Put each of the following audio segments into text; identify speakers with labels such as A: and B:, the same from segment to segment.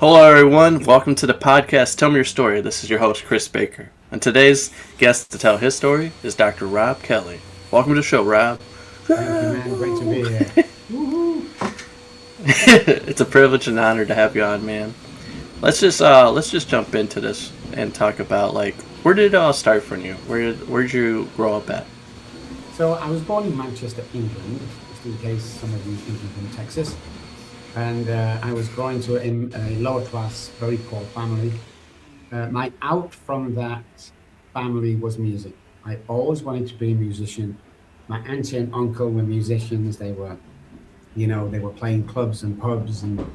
A: Hello, everyone. Welcome to the podcast Tell Me Your Story. This is your host, Chris Baker. And today's guest to tell his story is Dr. Robb Kelly. Welcome to the show, Robb.
B: Thank you, man. Great to be here.
A: It's a privilege and honor to have you on, man. Let's just jump into this and talk about where did it all start for you? Where'd you grow up at?
B: So I was born in Manchester, England, just in case some of you think I'm from Texas. And I was growing to a lower class, very poor family. My out from that family was music. I always wanted to be a musician. My auntie and uncle were musicians. They were playing clubs and pubs and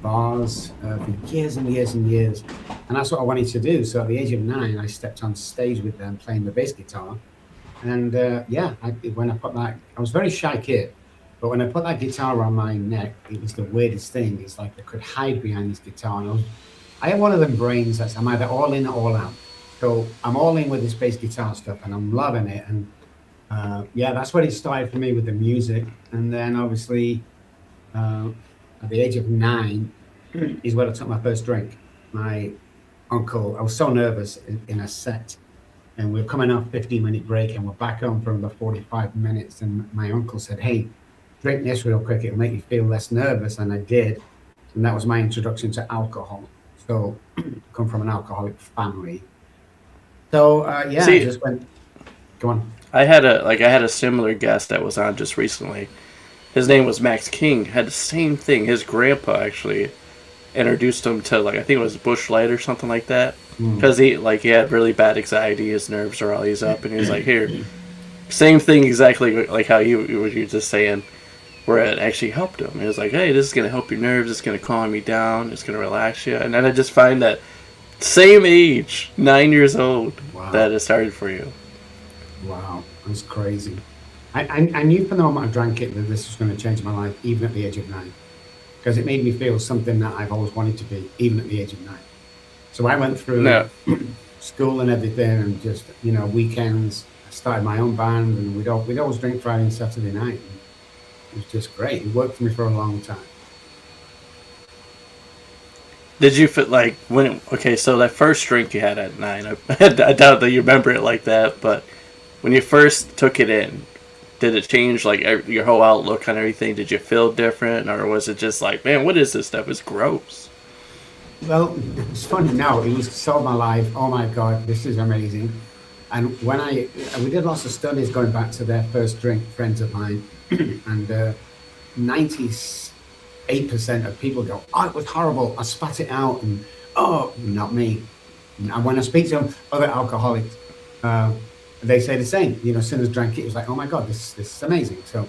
B: bars for years and years and years. And that's what I wanted to do. So at the age of 9, I stepped on stage with them playing the bass guitar. And when I put that, I was a very shy kid. But when I put that guitar around my neck, it was the weirdest thing. It's like I could hide behind this guitar. And I have one of them brains that's I'm either all in or all out. So I'm all in with this bass guitar stuff and I'm loving it. And that's what it started for me with the music. And then obviously at the age of 9 is when I took my first drink. My uncle, I was so nervous in a set. And we're coming off 15-minute break and we're back on for another 45 minutes. And my uncle said, hey, drink this real quick, it'll make you feel less nervous. And I did. And that was my introduction to alcohol. So I come from an alcoholic family. So I just went, go on.
A: I had a similar guest that was on just recently. His name was Max King. Had the same thing. His grandpa actually introduced him to I think it was Busch Light or something like that. Because he had really bad anxiety, his nerves are always up, and he was like, here, same thing exactly like how you were just saying, where it actually helped him. He was like, hey, this is going to help your nerves, it's going to calm you down, it's going to relax you. And then I just find that same age, 9 years old, wow, that it started for you.
B: Wow, that's crazy. I knew from the moment I drank it that this was going to change my life, even at the age of 9. Because it made me feel something that I've always wanted to be, even at the age of 9. So I went through school and everything, and just weekends. I started my own band, and we'd always drink Friday and Saturday night. And it was just great. It worked for me for a long time.
A: Did you feel so that first drink you had at 9? I doubt that you remember it like that, but when you first took it in, did it change your whole outlook on everything? Did you feel different, or was it just like, man, what is this stuff? It's gross.
B: Well, it's funny now. It was so my life. Oh my God, this is amazing. And when we did lots of studies going back to their first drink, friends of mine, and 98% of people go, oh, it was horrible. I spat it out, and oh, not me. And when I speak to other alcoholics, they say the same. As soon as I drank it, it was like, oh my God, this is amazing. So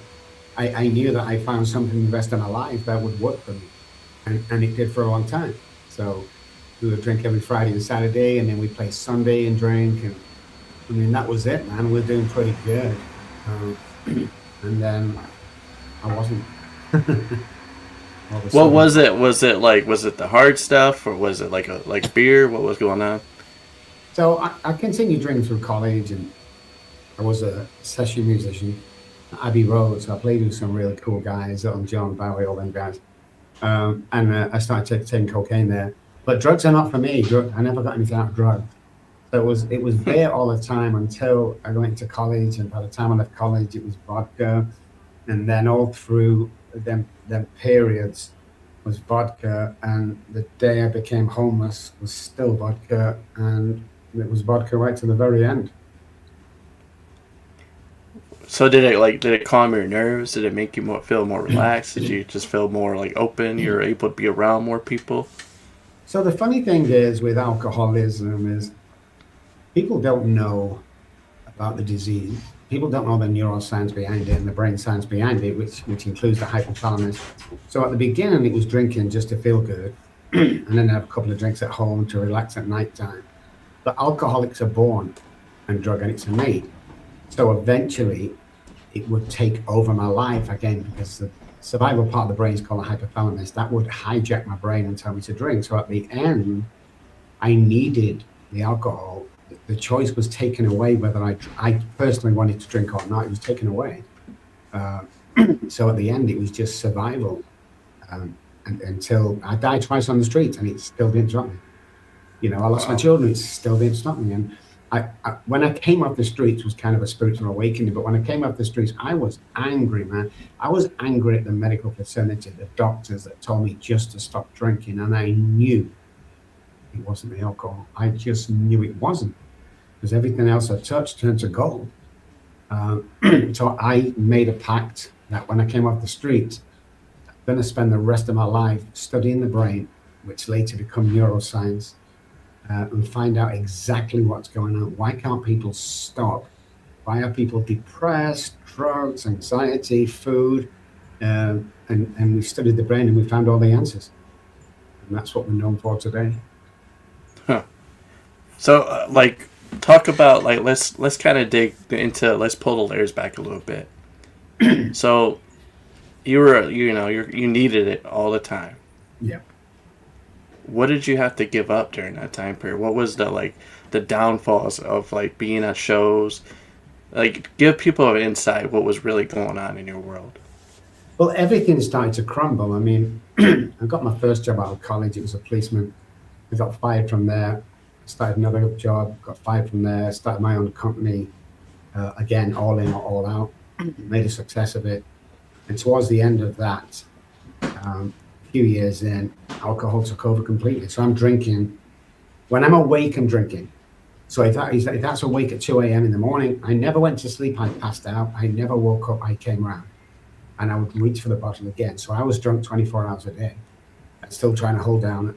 B: I knew that I found something the rest of my life that would work for me, and it did for a long time. So we would drink every Friday and Saturday, and then we'd play Sunday and drink. And I mean, that was it, man. We were doing pretty good. And then I wasn't.
A: What was it? Was it the hard stuff, or was it like beer? What was going on?
B: So I continued drinking through college, and I was a session musician at Abbey Road. So I played with some really cool guys, John Bowie, all them guys. And I started taking cocaine there. But drugs are not for me. I never got anything out of drugs. So it was there all the time until I went to college. And by the time I left college, it was vodka. And then all through them periods was vodka. And the day I became homeless was still vodka. And it was vodka right to the very end.
A: So did it calm your nerves? Did it make you feel more relaxed? Did you just feel more open? You're able to be around more people?
B: So the funny thing is with alcoholism is people don't know about the disease. People don't know the neuroscience behind it and the brain science behind it, which includes the hypothalamus. So at the beginning, it was drinking just to feel good, and then have a couple of drinks at home to relax at nighttime. But alcoholics are born and drug addicts are made. So eventually, it would take over my life again, because the survival part of the brain is called the hypothalamus. That would hijack my brain and tell me to drink. So at the end, I needed the alcohol. The choice was taken away whether I personally wanted to drink or not. It was taken away. So at the end, it was just survival. until I died twice on the streets, and it still didn't stop me. You know, I lost my
A: Wow.
B: children, it still didn't stop me. And when I came off the streets was kind of a spiritual awakening. But when I came off the streets, I was angry, man. I was angry at the medical fraternity, the doctors that told me just to stop drinking, and I knew it wasn't the alcohol. I just knew it wasn't, because everything else I touched turned to gold. So I made a pact that when I came off the streets, I'm going to spend the rest of my life studying the brain, which later become neuroscience, and find out exactly what's going on. Why can't people stop? Why are people depressed? Drugs, anxiety, food, and we studied the brain and we found all the answers, and that's what we're known for today.
A: Huh. So, like, talk about like let's kind of dig into let's pull the layers back a little bit. So, you needed it all the time.
B: Yeah.
A: What did you have to give up during that time period? What was the downfalls of like being at shows? Like, give people an insight what was really going on in your world.
B: Well, everything started to crumble. I mean, I got my first job out of college. It was a policeman. I got fired from there. Started another job. Got fired from there. Started my own company. Again, all in or all out. Made a success of it. And towards the end of that, a few years in, alcohol took over completely. So I'm drinking. When I'm awake, I'm drinking. So if that's awake at 2 a.m. in the morning, I never went to sleep. I passed out. I never woke up. I came around. And I would reach for the bottle again. So I was drunk 24 hours a day, and still trying to hold down,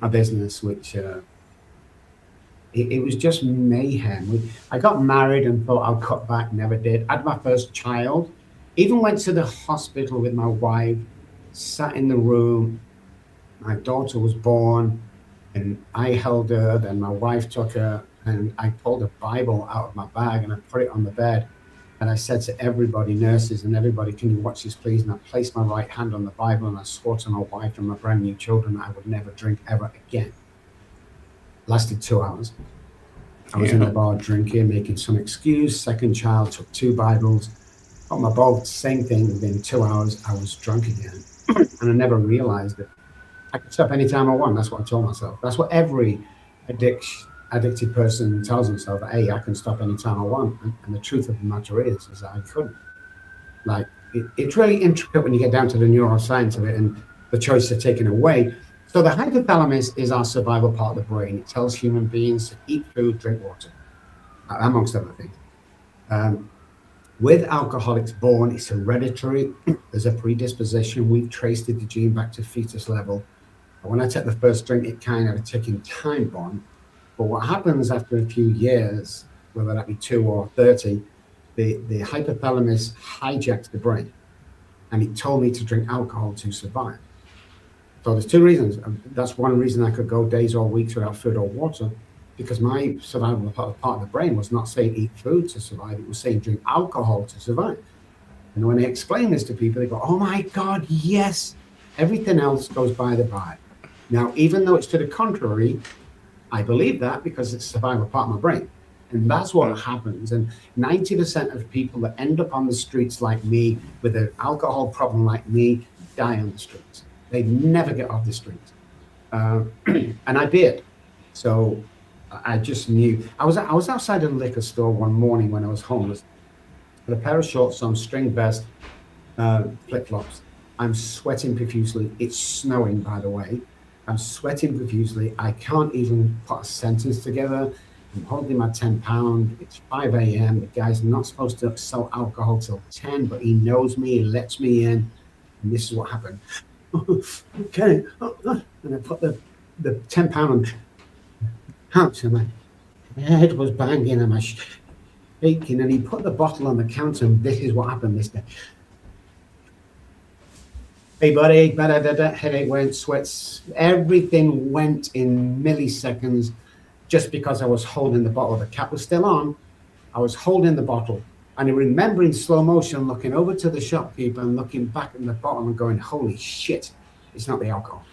B: a business, which it was just mayhem. I got married and thought I'll cut back, never did. I had my first child, even went to the hospital with my wife, sat in the room. My daughter was born, and I held her, then my wife took her, and I pulled a Bible out of my bag and I put it on the bed. And I said to everybody, nurses and everybody, can you watch this, please? And I placed my right hand on the Bible and I swore to my wife and my brand new children that I would never drink ever again. Lasted 2 hours. I was in the bar drinking, making some excuse. Second child took 2 Bibles. Got my both, same thing. Within 2 hours, I was drunk again. And I never realized that I could stop anytime I want. That's what I told myself. That's what every addicted person tells himself, that, hey, I can stop anytime I want. And the truth of the matter is that I couldn't. Like, it's really intricate when you get down to the neuroscience of it and the choice are taken away. So the hypothalamus is our survival part of the brain. It tells human beings to eat food, drink water, amongst other things. With alcohol, it's born, it's hereditary. There's a predisposition. We've traced the gene back to fetus level. When I took the first drink, it kind of a ticking time bomb. But what happens after a few years, whether that be 2 or 30, the hypothalamus hijacks the brain, and it told me to drink alcohol to survive. So there's 2 reasons. That's one reason I could go days or weeks without food or water, because my survival part of the brain was not saying eat food to survive. It was saying drink alcohol to survive. And when I explain this to people, they go, oh my God, yes. Everything else goes by the by. Now, even though it's to the contrary, I believe that because it's a survival part of my brain. And that's what happens. And 90% of people that end up on the streets like me, with an alcohol problem like me, die on the streets. They never get off the streets. And I did. So I just knew. I was outside a liquor store one morning when I was homeless, with a pair of shorts, some string vest, flip-flops. I'm sweating profusely. It's snowing, by the way. I'm sweating profusely. I can't even put a sentence together. I'm holding my 10 pound. It's 5 a.m. The guy's not supposed to sell alcohol till 10, but he knows me. He lets me in. And this is what happened. Okay. And I put the 10 pound on the counter. My head was banging and my shaking. And he put the bottle on the counter. And this is what happened, mister. Hey, buddy, headache went, sweats, everything went in milliseconds just because I was holding the bottle. The cap was still on. I was holding the bottle. And I remember in slow motion looking over to the shopkeeper and looking back at the bottle and going, holy shit, it's not the alcohol.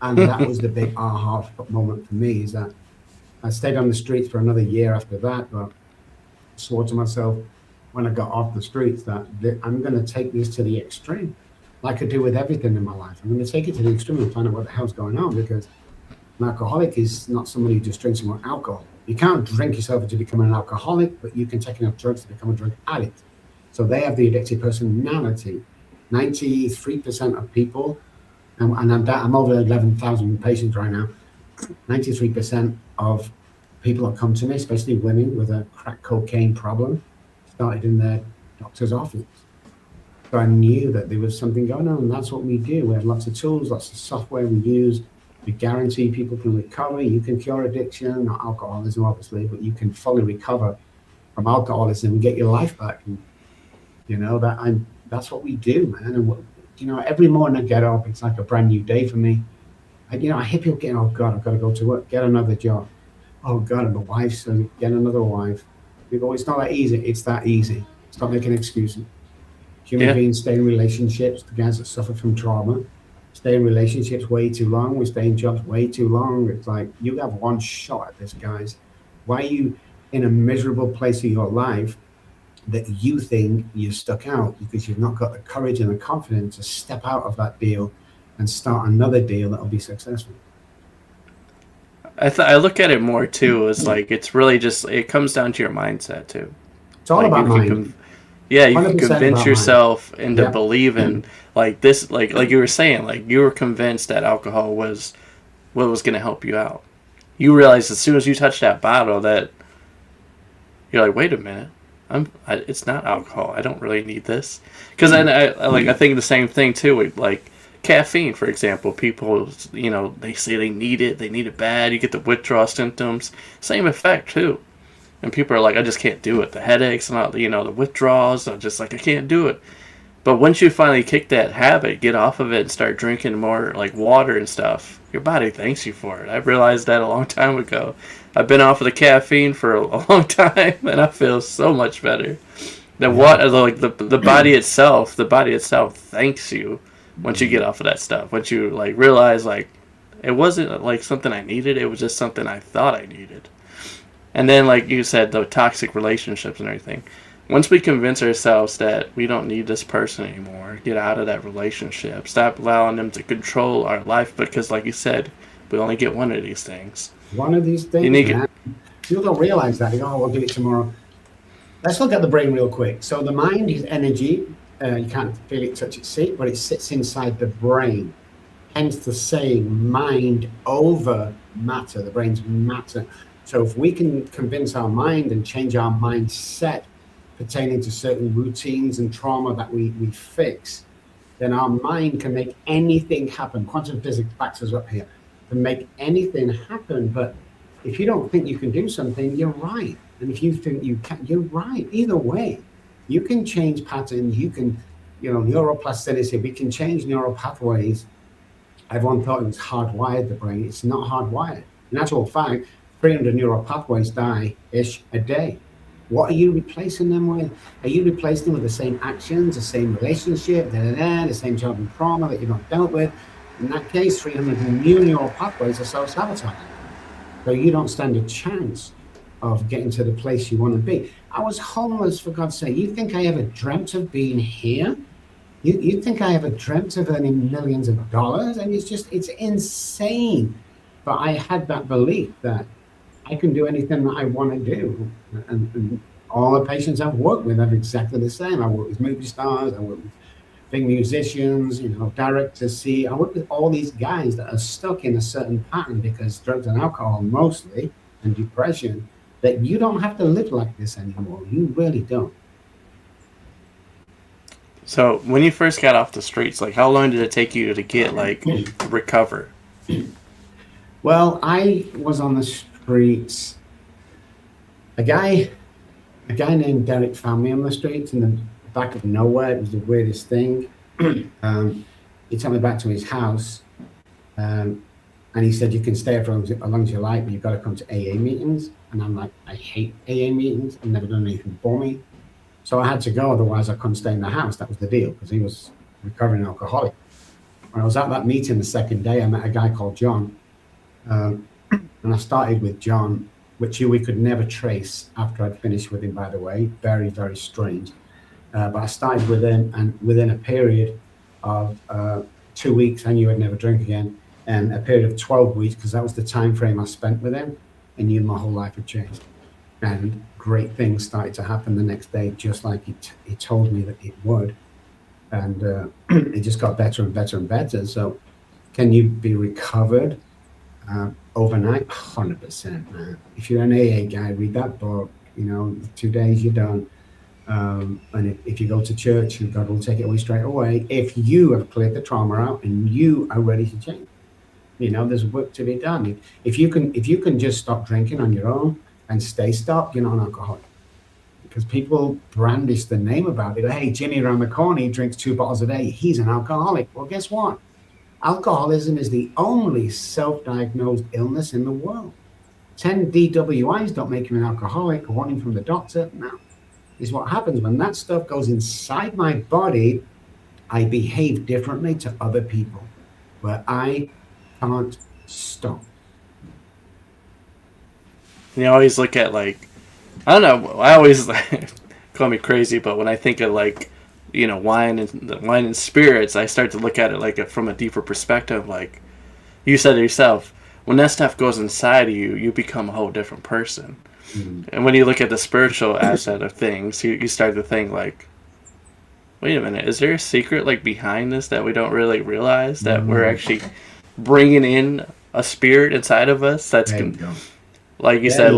B: And that was the big aha moment for me, is that I stayed on the streets for another year after that, but I swore to myself when I got off the streets that I'm going to take this to the extreme. like I do with everything in my life. I'm going to take it to the extreme and find out what the hell's going on, because an alcoholic is not somebody who just drinks more alcohol. You can't drink yourself into becoming an alcoholic, but you can take enough drugs to become a drug addict. So they have the addictive personality. 93% of people, and I'm over 11,000 patients right now, 93% of people that come to me, especially women with a crack cocaine problem, started in their doctor's office. So I knew that there was something going on, and that's what we do. We have lots of tools, lots of software we use. We guarantee people can recover. You can cure addiction, not alcoholism, obviously, but you can fully recover from alcoholism and get your life back. And, that's what we do, man. And, every morning I get up, it's like a brand new day for me. I hear people getting, oh God, I've got to go to work, get another job. Oh God, and my wife, so get another wife. We go, it's not that easy. It's that easy. Stop making excuses. Human beings stay in relationships, the guys that suffer from trauma, stay in relationships way too long. We stay in jobs way too long. It's like, you have one shot at this, guys. Why are you in a miserable place of your life that you think you're stuck out? Because you've not got the courage and the confidence to step out of that deal and start another deal that'll be successful.
A: I look at it more too as like, it's really just, it comes down to your mindset too.
B: It's all about mind.
A: You can convince yourself into believing like this, like you were saying, like you were convinced that alcohol was what was going to help you out. You realize as soon as you touch that bottle that you're like, wait a minute, it's not alcohol. I don't really need this. Because I think the same thing too. With, like caffeine, for example, people, they say they need it bad. You get the withdrawal symptoms, same effect too. And people are like, I just can't do it. The headaches and all, the withdrawals. I'm just like, I can't do it. But once you finally kick that habit, get off of it and start drinking more like water and stuff, your body thanks you for it. I realized that a long time ago. I've been off of the caffeine for a long time, and I feel so much better. The body itself thanks you once you get off of that stuff. Once you like realize like it wasn't like something I needed, it was just something I thought I needed. And then, like you said, the toxic relationships and everything. Once we convince ourselves that we don't need this person anymore, get out of that relationship, stop allowing them to control our life, because, like you said, we only get one of these things.
B: One of these things, man. People don't realize that. They go, oh, we'll do it tomorrow. Let's look at the brain real quick. So the mind is energy. You can't feel it, touch it, see it, but it sits inside the brain. Hence the saying, mind over matter. The brain's matter. So if we can convince our mind and change our mindset pertaining to certain routines and trauma that we fix, then our mind can make anything happen. Quantum physics backs us up here. Can make anything happen. But if you don't think you can do something, you're right. And if you think you can, you're right. Either way, you can change patterns. You can, neuroplasticity. We can change neural pathways. Everyone thought it was hardwired, the brain. It's not hardwired. In actual fact, 300 neural pathways die-ish a day. What are you replacing them with? Are you replacing them with the same actions, the same relationship, the same childhood trauma that you've not dealt with? In that case, 300 new neural pathways are self-sabotaging. So you don't stand a chance of getting to the place you want to be. I was homeless, for God's sake. You think I ever dreamt of being here? You think I ever dreamt of earning millions of dollars? And it's insane. But I had that belief that I can do anything that I want to do. And all the patients I've worked with are exactly the same. I work with movie stars, I work with big musicians, directors. I work with all these guys that are stuck in a certain pattern because drugs and alcohol mostly, and depression, that you don't have to live like this anymore. You really don't.
A: So when you first got off the streets, like how long did it take you to get recover?
B: Well, I was on the streets. A guy named Derek found me on the streets in the back of nowhere. It was the weirdest thing. He took me back to his house, and he said, you can stay for as long as you like, but you've got to come to AA meetings. And I'm like, I hate AA meetings. I've never done anything for me. So I had to go, otherwise I couldn't stay in the house. That was the deal, because he was a recovering alcoholic. When I was at that meeting the second day, I met a guy called John. And I started with John, which we could never trace after I'd finished with him, by the way. Very, very strange. But I started with him, and within a period, of 2 weeks, I knew I'd never drink again, and a period of 12 weeks, because that was the time frame I spent with him, I knew my whole life had changed. And great things started to happen the next day, just like he told me that it would. And it just got better and better and better. So can you be recovered overnight? 100%, man. If you're an AA guy, read that book. 2 days, you're done. And if you go to church, God will take it away straight away. If you have cleared the trauma out and you are ready to change, there's work to be done. If you can just stop drinking on your own and stay stopped, you're not an alcoholic. Because people brandish the name about it. Hey, Jimmy around the corner, he drinks 2 bottles a day. He's an alcoholic. Well, guess what? Alcoholism is the only self-diagnosed illness in the world. 10 DWIs don't make you an alcoholic. A warning from the doctor, no. Is what happens when that stuff goes inside my body. I behave differently to other people, where I can't stop.
A: You always look at I don't know. I always call me crazy, but when I think of wine and spirits, I start to look at it from a deeper perspective. Like you said it yourself, when that stuff goes inside of you, you become a whole different person. Mm-hmm. And when you look at the spiritual aspect of things, you start to think wait a minute, is there a secret behind this that we don't really realize, that we're actually bringing in a spirit inside of us that's like you said,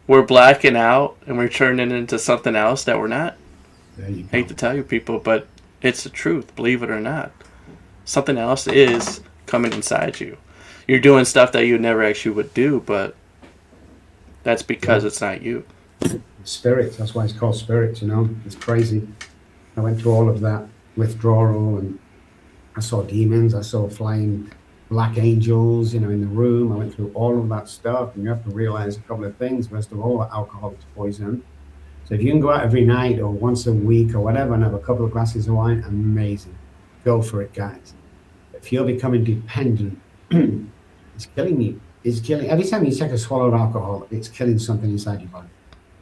A: we're blacking out and we're turning into something else that we're not.
B: There you go.
A: Hate to tell you people, but it's the truth, believe it or not. Something else is coming inside you. You're doing stuff that you never actually would do, but that's because it's not you.
B: Spirits, that's why it's called spirits, It's crazy. I went through all of that withdrawal, and I saw demons, I saw flying black angels, in the room. I went through all of that stuff, and you have to realize a couple of things. First of all, alcohol is poison. So if you can go out every night or once a week or whatever and have a couple of glasses of wine, amazing. Go for it, guys. If you're becoming dependent, it's killing you. It's killing. Every time you take a swallow of alcohol, it's killing something inside your body,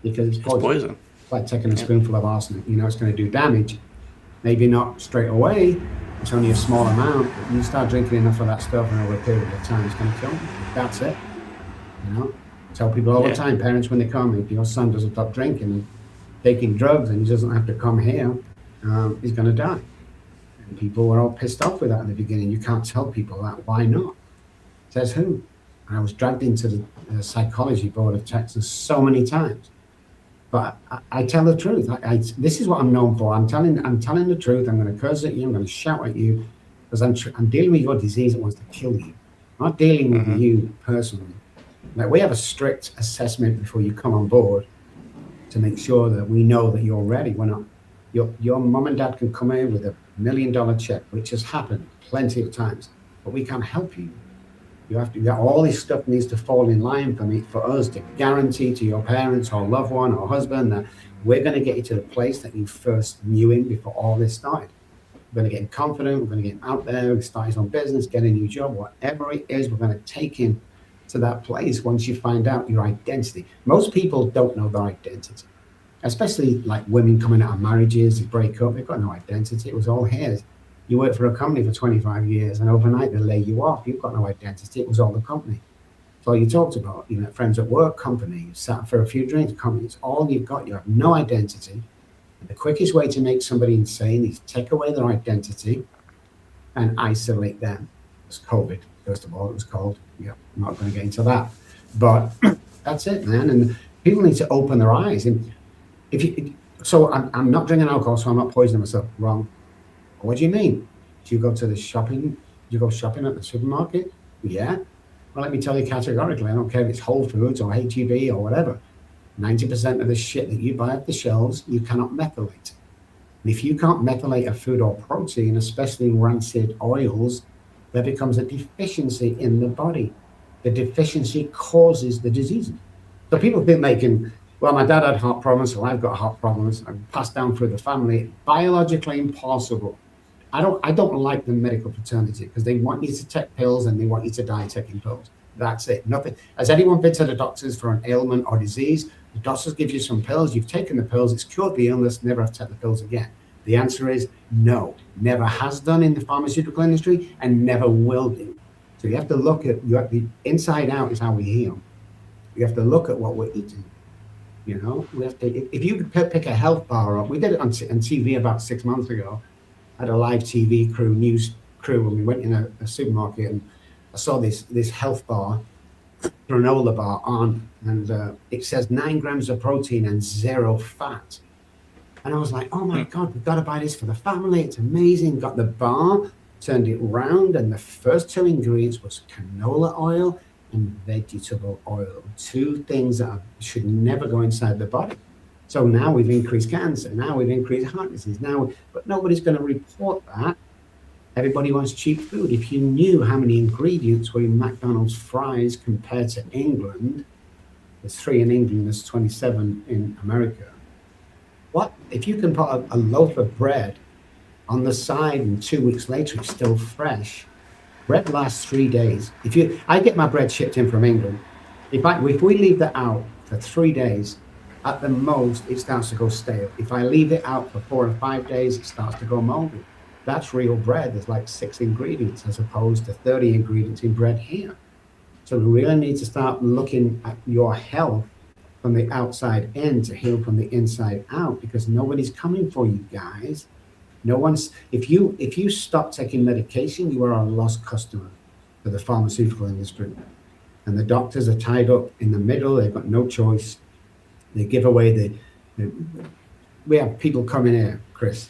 B: because it's poison. It's like taking a spoonful of arsenic. It's going to do damage. Maybe not straight away. It's only a small amount. But you start drinking enough of that stuff, and over a period of time, it's going to kill you. That's it. Tell people all the time, parents, when they come, if your son doesn't stop drinking and taking drugs and he doesn't have to come here, he's going to die. And people were all pissed off with that in the beginning. You can't tell people that. Why not? Says who? I was dragged into the psychology board of Texas so many times, but I tell the truth. This is what I'm known for. I'm telling the truth. I'm going to curse at you. I'm going to shout at you, because I'm dealing with your disease that wants to kill you. I'm not dealing with you personally. We have a strict assessment before you come on board to make sure that we know that you're ready. We're not. Your mom and dad can come in with $1 million check, which has happened plenty of times, but we can't help you. All this stuff needs to fall in line for us to guarantee to your parents or loved one or husband that we're going to get you to the place that you first knew him before all this started. We're going to get him confident. We're going to get him out there, start his own business, get a new job, whatever it is. We're going to take him to that place once you find out your identity. Most people don't know their identity, especially women coming out of marriages, they break up, they've got no identity. It was all his. You work for a company for 25 years and overnight they lay you off. You've got no identity. It was all the company. It's all you talked about. Friends at work, company, you sat for a few drinks, company. It's all you've got. You have no identity. And the quickest way to make somebody insane is take away their identity and isolate them. It's COVID, first of all, it was called. Yeah, I'm not going to get into that. But that's it, man. And people need to open their eyes. And I'm not drinking alcohol, so I'm not poisoning myself. Wrong. What do you mean? Do you go to the shopping? Do you go shopping at the supermarket? Yeah. Well, let me tell you categorically, I don't care if it's Whole Foods or H-E-B or whatever. 90% of the shit that you buy off the shelves, you cannot methylate. And if you can't methylate a food or protein, especially rancid oils, there becomes a deficiency in the body. The deficiency causes the disease. So people think my dad had heart problems, so I've got heart problems. I'm passed down through the family. Biologically impossible. I don't like the medical fraternity, because they want you to take pills and they want you to die taking pills. That's it. Nothing. Has anyone been to the doctors for an ailment or disease? The doctors give you some pills. You've taken the pills. It's cured the illness. Never have to take the pills again. The answer is no, never has done in the pharmaceutical industry and never will do. So you have to look at, the inside out is how we heal. You have to look at what we're eating. You know, we have to, if you could pick a health bar up, we did it on TV about 6 months ago. I had a live TV crew, news crew, and we went in a supermarket and I saw this health bar, granola bar on, and it says 9 grams of protein and 0 fat. And I was like, oh my God, we've got to buy this for the family. It's amazing. Got the bar, turned it round, and the first 2 ingredients was canola oil and vegetable oil. 2 things that should never go inside the body. So now we've increased cancer. Now we've increased heart disease. But nobody's going to report that. Everybody wants cheap food. If you knew how many ingredients were in McDonald's fries compared to England, there's 3 in England, there's 27 in America. What if you can put a loaf of bread on the side and 2 weeks later it's still fresh? Bread lasts 3 days. I get my bread shipped in from England. If we leave that out for 3 days, at the most it starts to go stale. If I leave it out for 4 or 5 days, it starts to go moldy. That's real bread. There's like 6 ingredients as opposed to 30 ingredients in bread here. So we really need to start looking at your health from the outside in to heal from the inside out, because nobody's coming for you guys. No one's, if you stop taking medication, you are a lost customer for the pharmaceutical industry. And the doctors are tied up in the middle. They've got no choice. They give away we have people coming here, Chris.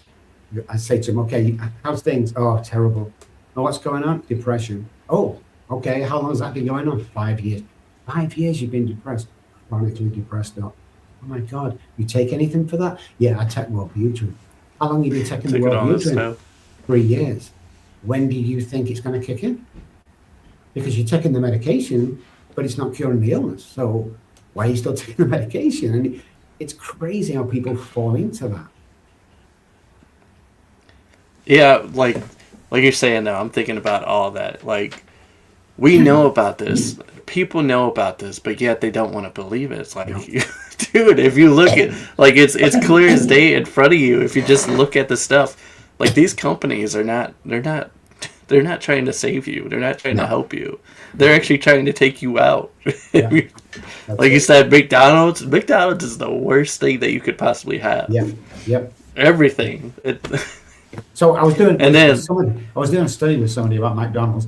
B: I say to them, okay, how's things? Oh, terrible. Oh, what's going on? Depression. Oh, okay. How long has that been going on? 5 years. 5 years you've been depressed. Chronically depressed, Doc. Oh my God. You take anything for that? Yeah, I take Wellbutrin. How long have you been taking the Wellbutrin? 3 years. When do you think it's going to kick in? Because you're taking the medication, but it's not curing the illness. So why are you still taking the medication? And it's crazy how people fall into that.
A: Yeah, like you're saying now, I'm thinking about all that. Like, we know about this. People know about this, but yet they don't want to believe it. It's like, dude, if you look at, like, it's clear as day in front of you. If you just look at the stuff, like, these companies are not, they're not trying to save you. They're not trying to help you. They're actually trying to take you out.
B: Yeah.
A: Like you said, McDonald's is the worst thing that you could possibly have.
B: Yeah. Yep.
A: Everything.
B: So I was doing,
A: I
B: was doing a study with somebody about McDonald's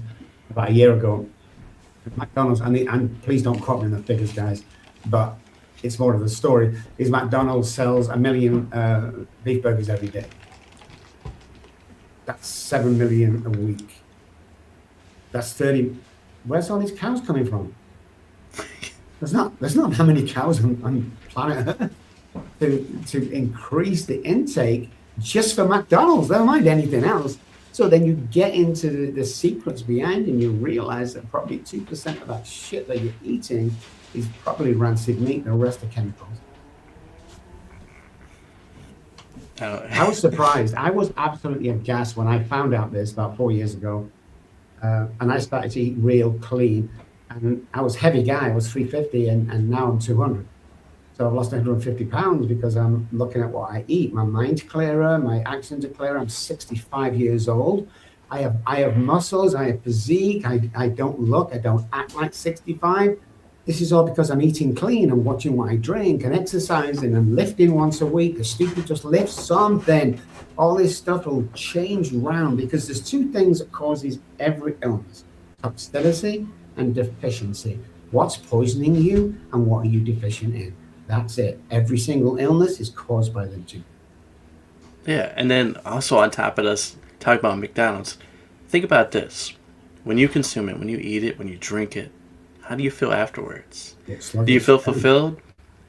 B: about a year ago. McDonald's, and please don't quote me on the figures, guys, but it's more of a story. Is McDonald's sells 1 million beef burgers every day. That's 7 million a week. That's 30. Where's all these cows coming from? There's not that many cows on planet Earth to increase the intake just for McDonald's. Never mind anything else. So then you get into the secrets behind, and you realize that probably 2% of that shit that you're eating is probably rancid meat. The rest are chemicals. I was surprised. I was absolutely aghast when I found out this about 4 years ago. And I started to eat real clean. And I was a heavy guy. I was 350, and now I'm 200. So I've lost 150 pounds because I'm looking at what I eat. My mind's clearer. My actions are clearer. I'm 65 years old. I have muscles. I have physique. I don't act like 65. This is all because I'm eating clean and watching what I drink and exercising and lifting once a week. The stupid just lift something. All this stuff will change around, because there's 2 things that causes every illness: toxicity and deficiency. What's poisoning you and what are you deficient in? That's it. Every single illness is caused by them 2.
A: Yeah, and then also on top of this, talk about McDonald's. Think about this. When you consume it, when you eat it, when you drink it, how do you feel afterwards? Do you feel fulfilled?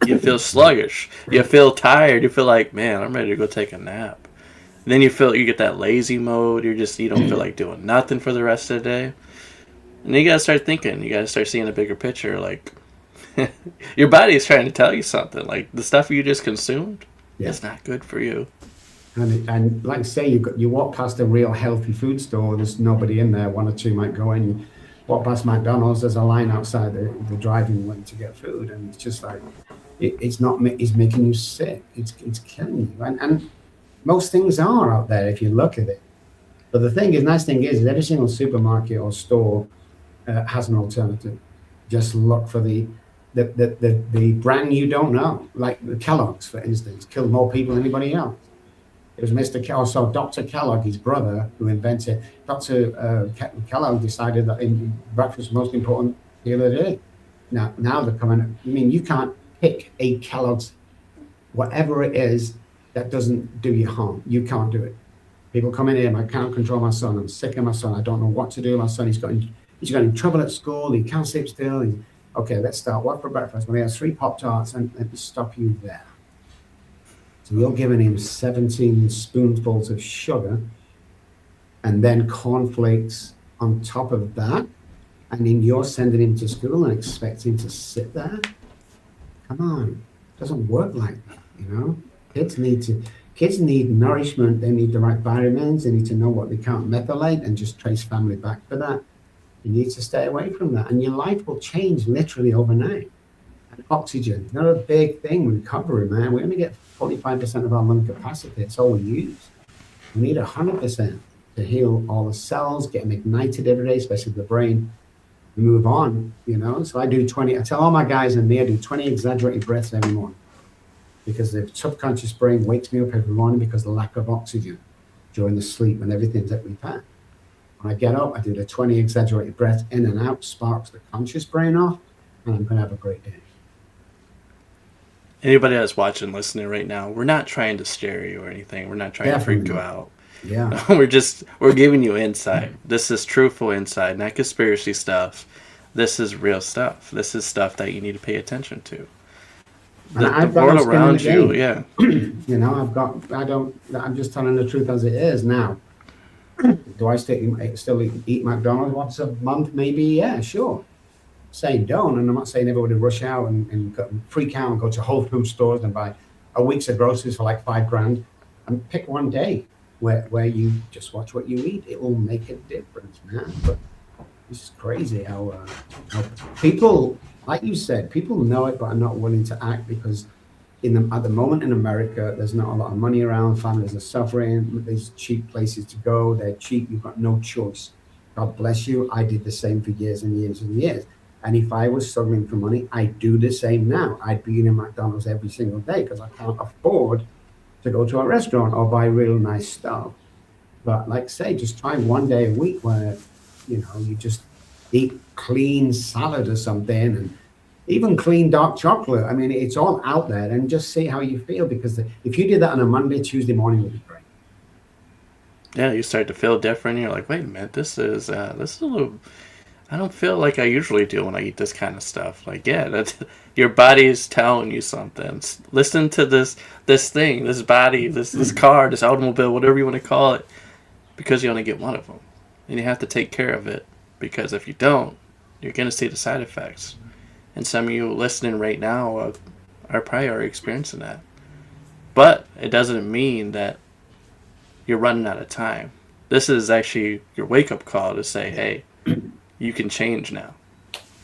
A: You feel sluggish. You feel tired. You feel like, man, I'm ready to go take a nap. And then you get that lazy mode. You don't feel like doing nothing for the rest of the day. And then you gotta start thinking. You gotta start seeing a bigger picture. Like, your body is trying to tell you something. Like, the stuff you just consumed is not good for you.
B: And like I say, you walk past a real healthy food store, there's nobody in there. 1 or 2 might go in. You walk past McDonald's, there's a line outside the driving lane to get food, and it's just like it's making you sick. It's killing you. And Most things are out there if you look at it. But the thing is, nice thing is every single supermarket or store has an alternative. Just look for the brand you don't know, like the Kellogg's, for instance, killed more people than anybody else. It was Mr. So Dr. Kellogg, his brother, who invented. Dr. Kellogg decided that breakfast was the most important meal of the day. Now they're coming. I mean, you can't pick a Kellogg's, whatever it is, that doesn't do you harm. You can't do it. People come in here, I can't control my son. I'm sick of my son. I don't know what to do with my son. He's got in trouble at school. He can't sleep still. Okay, let's start. What for breakfast? Well, he has 3 Pop-Tarts, and let me stop you there. So you're giving him 17 spoonfuls of sugar and then cornflakes on top of that. And then you're sending him to school and expecting him to sit there? Come on. It doesn't work like that, you know? Kids need nourishment. They need the right vitamins. They need to know what they can't methylate and just trace family back for that. You need to stay away from that. And your life will change literally overnight. And oxygen, another big thing with recovery, man. We only get 45% of our lung capacity. It's all we use. We need 100% to heal all the cells, get them ignited every day, especially the brain. We move on, you know. So I do 20. I tell all my guys in me, I do 20 exaggerated breaths every morning because the subconscious brain wakes me up every morning because of the lack of oxygen during the sleep and everything's that we've had. When I get up, I do the 20 exaggerated breaths in and out, sparks the conscious brain off, and I'm going to have a great day.
A: Anybody that's watching, listening right now, we're not trying to scare you or anything. We're not trying to freak you out.
B: Yeah.
A: We're giving you insight. This is truthful insight, not conspiracy stuff. This is real stuff. This is stuff that you need to pay attention to. The world around you, yeah.
B: You know, I'm just telling the truth as it is now. Do I still eat McDonald's once a month? Maybe, yeah, sure. Saying don't, and I'm not saying everybody rush out and freak out and go to Whole Foods stores and buy a week's of groceries for like $5,000, and pick one day where you just watch what you eat. It will make a difference, man. But it's just crazy how people, like you said, people know it but are not willing to act because at the moment in America, there's not a lot of money around. Families are suffering. There's cheap places to go. They're cheap. You've got no choice. God bless you. I did the same for years and years and years. And if I was struggling for money, I'd do the same now. I'd be in McDonald's every single day because I can't afford to go to a restaurant or buy real nice stuff. But like I say, just try one day a week where, you know, you just eat clean salad or something, and even clean dark chocolate. I mean, it's all out there, and just see how you feel, because if you did that on a Monday, Tuesday morning would be great.
A: Yeah, you start to feel different. You're like, wait a minute, this is a little. I don't feel like I usually do when I eat this kind of stuff. Like, yeah, that's your body is telling you something. Listen to this thing, this body, this car, this automobile, whatever you want to call it, because you only get one of them, and you have to take care of it. Because if you don't, you're gonna see the side effects. And some of you listening right now are probably already experiencing that. But it doesn't mean that you're running out of time. This is actually your wake-up call to say, hey, you can change now.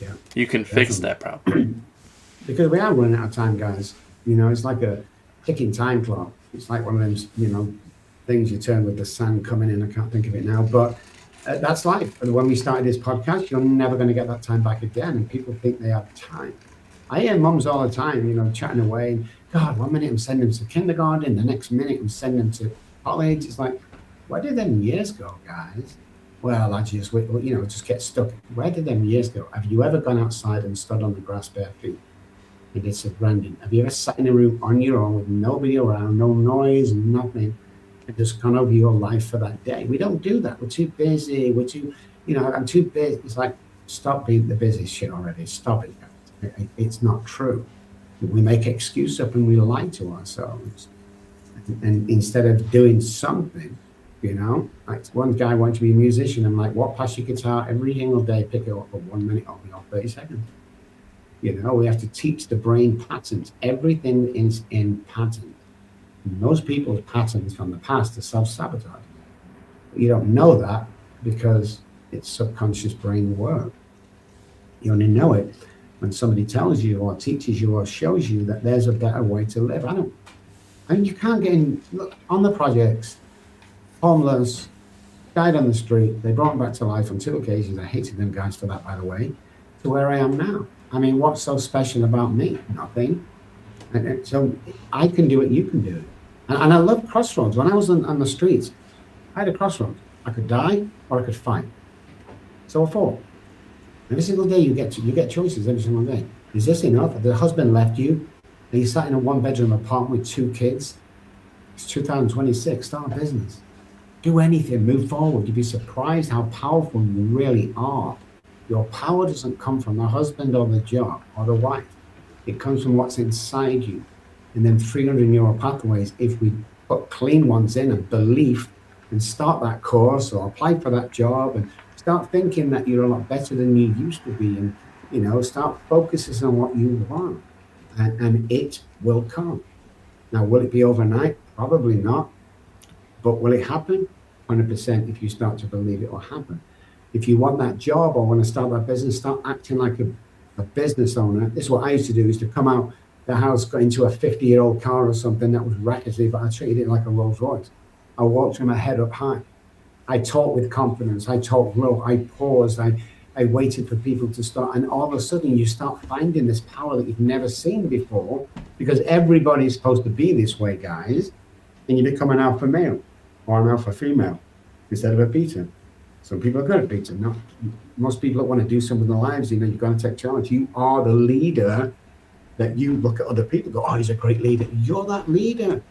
B: Yeah,
A: you can fix that problem.
B: Because we are running out of time, guys. You know, it's like a ticking time clock. It's like one of them, you know, things you turn with the sun coming in. I can't think of it now, but that's life. And when we started this podcast, you're never going to get that time back again. And people think they have time. I hear mums all the time, you know, chatting away. And, God, 1 minute I'm sending them to kindergarten, the next minute I'm sending them to college. It's like, where did them years go, guys? Well, I just, you know, just get stuck. Where did them years go? Have you ever gone outside and stood on the grass bare feet? And it's a branding. Have you ever sat in a room on your own with nobody around, no noise, nothing, and just gone over your life for that day? We don't do that. We're too busy. We're too, you know, I'm too busy. It's like, stop being the busy shit already. Stop it. It's not true. We make excuse up and we lie to ourselves. And instead of doing something, you know, like one guy wanted to be a musician. I'm like, what, pass your guitar every single day, pick it up for 1 minute or 30 seconds. You know, we have to teach the brain patterns. Everything is in pattern. Most people's patterns from the past are self-sabotage. But you don't know that because it's subconscious brain work. You only know it when somebody tells you or teaches you or shows you that there's a better way to live. And you can't get in, look, on the projects, homeless, died on the street. They brought him back to life on 2 occasions. I hated them guys for that, by the way, to where I am now. I mean, what's so special about me? Nothing. And so I can do it, you can do it. And I love crossroads. When I was on the streets, I had a crossroads. I could die or I could fight. So I fought. Every single day you get choices every single day. Is this enough? The husband left you, and you sat in a one-bedroom apartment with 2 kids. It's 2026. Start a business. Do anything. Move forward. You'd be surprised how powerful you really are. Your power doesn't come from the husband or the job or the wife. It comes from what's inside you. And then 300 neural pathways, if we put clean ones in and belief and start that course or apply for that job and start thinking that you're a lot better than you used to be, and start focusing on what you want, and it will come. Now, will it be overnight? Probably not. But will it happen? 100% if you start to believe it will happen. If you want that job or want to start that business, start acting like a business owner. This is what I used to do, is to come out the house, got into a 50-year-old car or something that was rackety, but I treated it like a Rolls Royce. I walked with my head up high. I talked with confidence. I talked low. I paused. I waited for people to start. And all of a sudden, you start finding this power that you've never seen before, because everybody's supposed to be this way, guys. And you become an alpha male or an alpha female instead of a beta. Some people are good at beta. No, most people that want to do something in their lives, you've got to take charge. You are the leader. That you look at other people, go, oh, he's a great leader. You're that leader.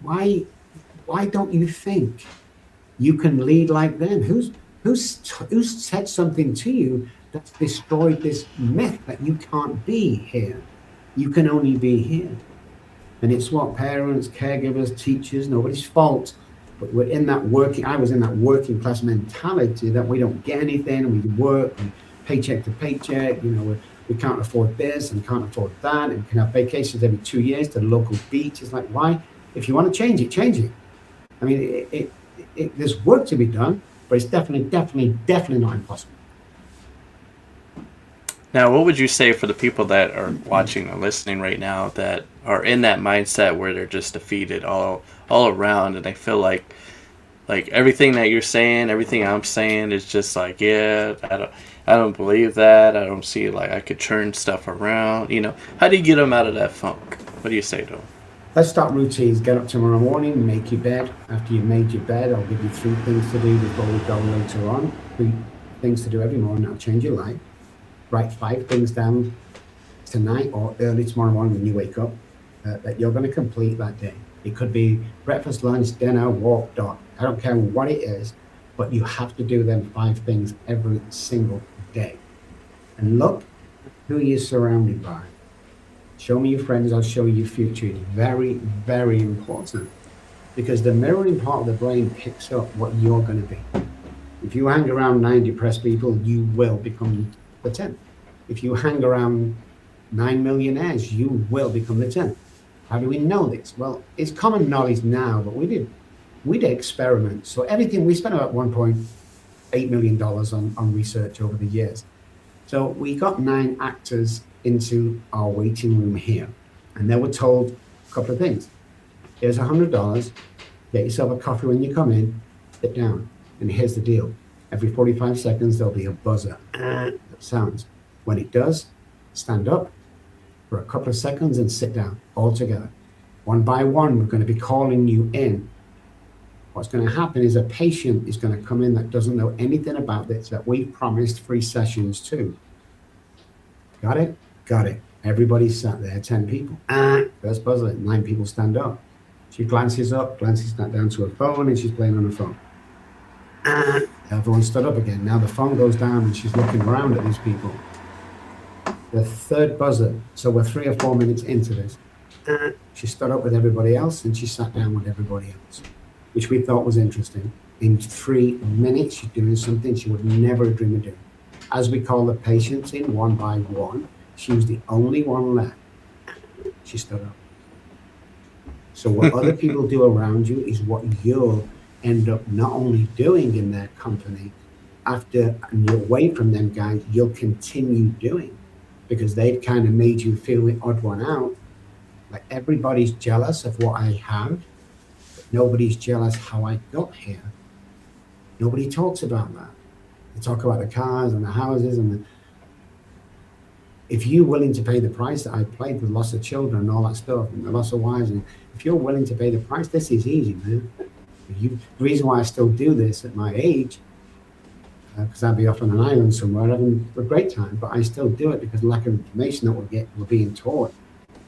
B: Why don't you think you can lead like them? Who's said something to you that's destroyed this myth that you can't be here? You can only be here. And it's what parents, caregivers, teachers, nobody's fault. But we're in that I was in that working class mentality that we don't get anything. We work and paycheck to paycheck. We can't afford this and can't afford that, and we can have vacations every 2 years to the local beach. It's like, why? If you want to change it, change it. I mean, there's work to be done, but it's definitely not impossible.
A: Now, what would you say for the people that are watching or listening right now that are in that mindset where they're just defeated all around, and they feel like everything that you're saying, everything I'm saying is just like, yeah, I don't believe that. I don't see I could turn stuff around. How do you get them out of that funk? What do you say to them?
B: Let's start routines. Get up tomorrow morning, make your bed. After you've made your bed, I'll give you 3 things to do before we go later on. 3 things to do every morning. That'll change your life. Write 5 things down tonight or early tomorrow morning when you wake up that you're going to complete that day. It could be breakfast, lunch, dinner, walk, dog. I don't care what it is, but you have to do them 5 things every single day. And look who you're surrounded by. Show me your friends, I'll show you your future. It's very, very important, because the mirroring part of the brain picks up what you're going to be. If you hang around 9 depressed people, you will become the 10th. If you hang around 9 millionaires, you will become the 10th. How do we know this? Well, it's common knowledge now, but we did experiments. So everything, we spent about $1.8 million on research over the years. So we got 9 actors into our waiting room here, and they were told a couple of things. Here's $100, get yourself a coffee when you come in, sit down, and here's the deal. Every 45 seconds, there'll be a buzzer that sounds. When it does, stand up for a couple of seconds and sit down all together. One by one, we're going to be calling you in. What's going to happen is a patient is going to come in that doesn't know anything about this, that we promised free sessions to. Got it? Got it. Everybody sat there, 10 people. First buzzer, 9 people stand up. She glances up, glances down to her phone, and she's playing on her phone. Everyone stood up again. Now the phone goes down and she's looking around at these people. The third buzzer, so we're 3 or 4 minutes into this. She stood up with everybody else and she sat down with everybody else, which we thought was interesting. In 3 minutes, she's doing something she would never dream of doing. As we call the patients in one by one, she was the only one left. She stood up. So what other people do around you is what you'll end up not only doing in their company, after you're away from them guys, you'll continue doing, because they've kind of made you feel the odd one out. Like everybody's jealous of what I have, but nobody's jealous how I got here. Nobody talks about that. They talk about the cars and the houses if you're willing to pay the price that I paid with loss of children and all that stuff and the loss of wives, and if you're willing to pay the price, this is easy, man. The reason why I still do this at my age, because I'd be off on an island somewhere having a great time, but I still do it because of lack of information that we're being taught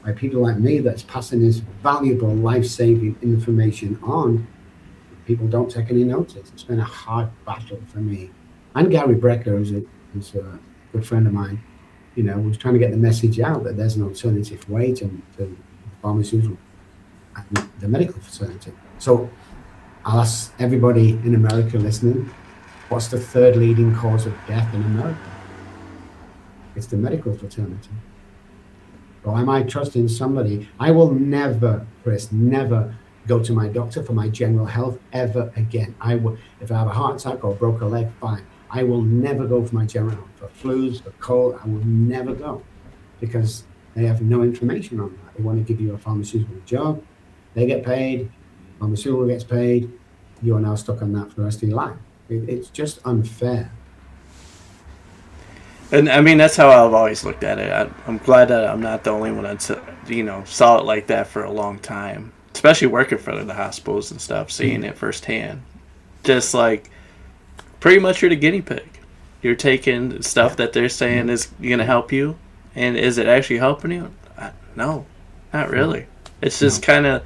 B: by people like me that's passing this valuable life-saving information on. People don't take any notice. It's been a hard battle for me. And Gary Brecker, who's a good friend of mine, was trying to get the message out that there's an alternative way to pharmaceutical and the medical fraternity. So I'll ask everybody in America listening, what's the third leading cause of death in America? It's the medical fraternity. So am I trusting somebody? I will never, Chris, never go to my doctor for my general health ever again. I will, if I have a heart attack or broke a leg, fine. I will never go for my general health. For flus, for cold, I will never go because they have no information on that. They want to give you a pharmaceutical job. They get paid, pharmaceutical gets paid. You are now stuck on that for the rest of your life. It's just unfair.
A: And I mean, that's how I've always looked at it. I'm glad that I'm not the only one that's, saw it like that for a long time. Especially working for the hospitals and stuff, seeing it firsthand. Just like, pretty much you're the guinea pig. You're taking stuff that they're saying is going to help you, and is it actually helping you? No, not really. It's just kind of,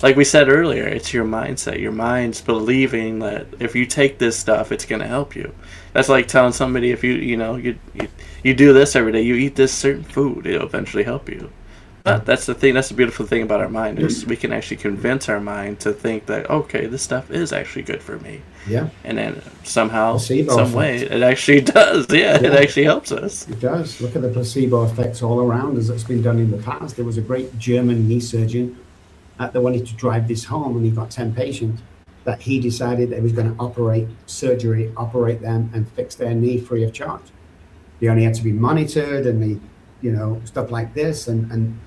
A: like we said earlier, it's your mindset. Your mind's believing that if you take this stuff, it's going to help you. That's like telling somebody if you do this every day, you eat this certain food, it'll eventually help you. But that's the thing. That's the beautiful thing about our mind is we can actually convince our mind to think that, okay, this stuff is actually good for me.
B: Yeah.
A: And then somehow,
B: Placebo
A: some
B: effect.
A: way, it actually does. Yeah, it actually helps us.
B: It does. Look at the placebo effects all around us that's been done in the past. There was a great German knee surgeon that wanted to drive this home, and he got 10 patients that he decided that he was going to operate them and fix their knee free of charge. They only had to be monitored and stuff like this, and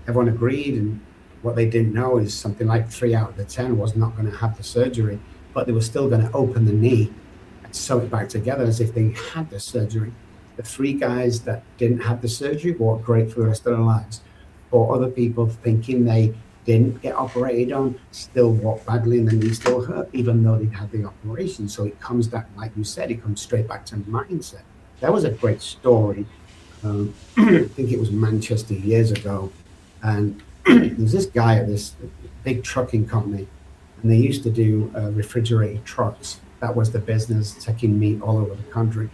B: everyone agreed, and what they didn't know is something like 3 out of the 10 was not going to have the surgery, but they were still going to open the knee and sew it back together as if they had the surgery. The 3 guys that didn't have the surgery walked great for the rest of their lives. 4 other people thinking they didn't get operated on still walked badly and the knee still hurt, even though they'd had the operation. So it comes back, like you said, it comes straight back to mindset. That was a great story. I think it was Manchester years ago. And there's this guy at this big trucking company, and they used to do refrigerated trucks. That was the business, taking meat all over the country.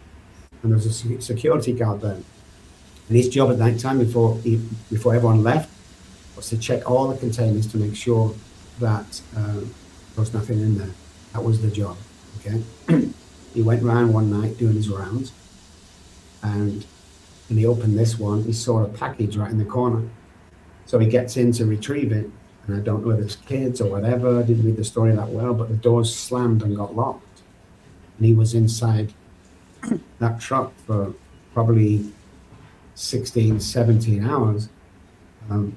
B: And there was a security guard there. And his job at night time, before everyone left, was to check all the containers to make sure that there was nothing in there. That was the job. Okay. He went around one night doing his rounds, and when he opened this one, he saw a package right in the corner. So he gets in to retrieve it, and I don't know whether it's kids or whatever. I didn't read the story that well, but the doors slammed and got locked. And he was inside that truck for probably 16, 17 hours. And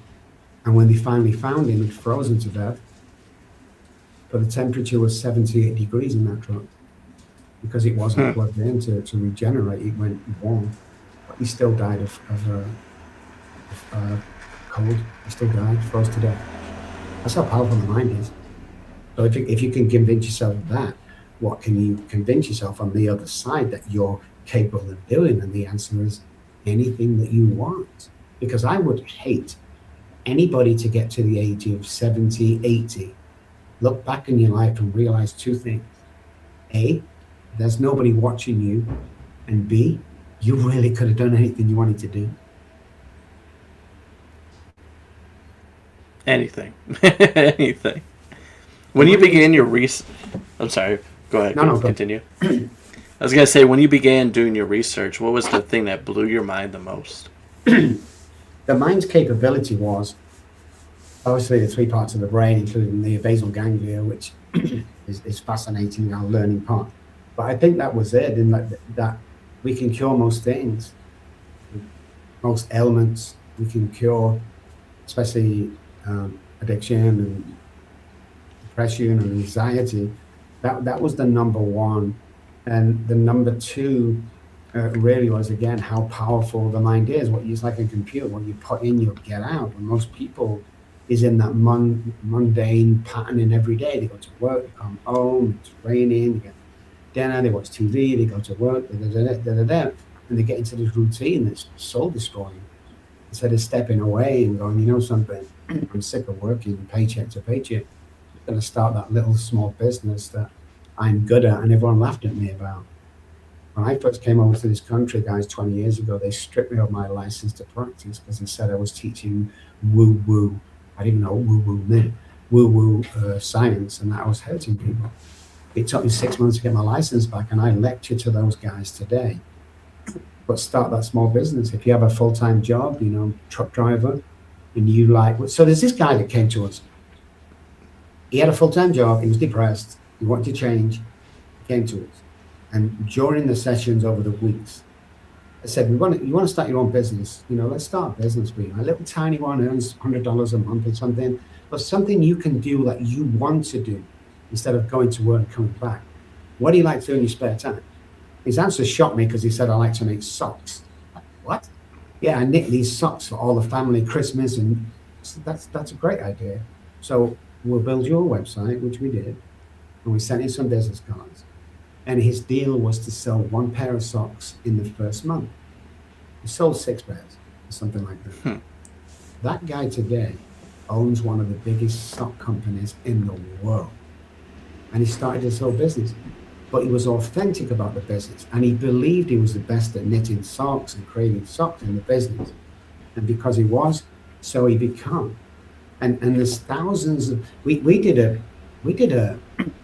B: when they finally found him, he'd frozen to death. But the temperature was 78 degrees in that truck because it wasn't plugged in to regenerate. It went warm. But he still died of cold. He still died, froze to death. That's how powerful the mind is. So if you can convince yourself of that, what can you convince yourself on the other side that you're capable of doing? And the answer is anything that you want. Because I would hate anybody to get to the age of 70, 80, look back in your life and realize 2 things. A, there's nobody watching you. And B, you really could have done anything you wanted to do.
A: Anything. Anything. When you began your research... I'm sorry. Go ahead. Continue. I was going to say, when you began doing your research, what was the thing that blew your mind the most?
B: The mind's capability was obviously the 3 parts of the brain, including the basal ganglia, which is fascinating, our learning part. But I think that was it, in that we can cure most things, most ailments. We can cure especially addiction and depression and anxiety. That was the number one. And the number two really was, again, how powerful the mind is. It's like a computer. What you put in, you'll get out. And most people is in that mundane pattern every day. They go to work, they come home, it's raining, they get dinner, they watch TV, they go to work, and they get into this routine that's soul destroying. Instead of stepping away and going, you know something, I'm sick of working paycheck to paycheck. I'm going to start that little small business that I'm good at and everyone laughed at me about. When I first came over to this country, guys, 20 years ago, they stripped me of my license to practice because they said I was teaching woo-woo. I didn't know what woo-woo meant. Woo-woo science, and that I was hurting people. It took me 6 months to get my license back, and I lecture to those guys today. But start that small business. If you have a full-time job, you know, truck driver, and you like... So there's this guy that came to us. He had a full-time job. He was depressed. He wanted to change. He came to us. And during the sessions over the weeks, I said, you want to start your own business? You know, let's start a business for you. A little tiny one earns $100 a month or something, but something you can do that you want to do instead of going to work and coming back. What do you like to do in your spare time? His answer shocked me because he said, I like to make socks. Like, what? Yeah, I knit these socks for all the family Christmas, and that's a great idea. So we'll build you a website, which we did, and we sent him some business cards. And his deal was to sell one pair of socks in the first month. He sold 6 pairs, or something like that. That guy today owns one of the biggest sock companies in the world. And he started his whole business. But he was authentic about the business. And he believed he was the best at knitting socks and creating socks in the business. And because he was, so he became. And there's thousands of... We did an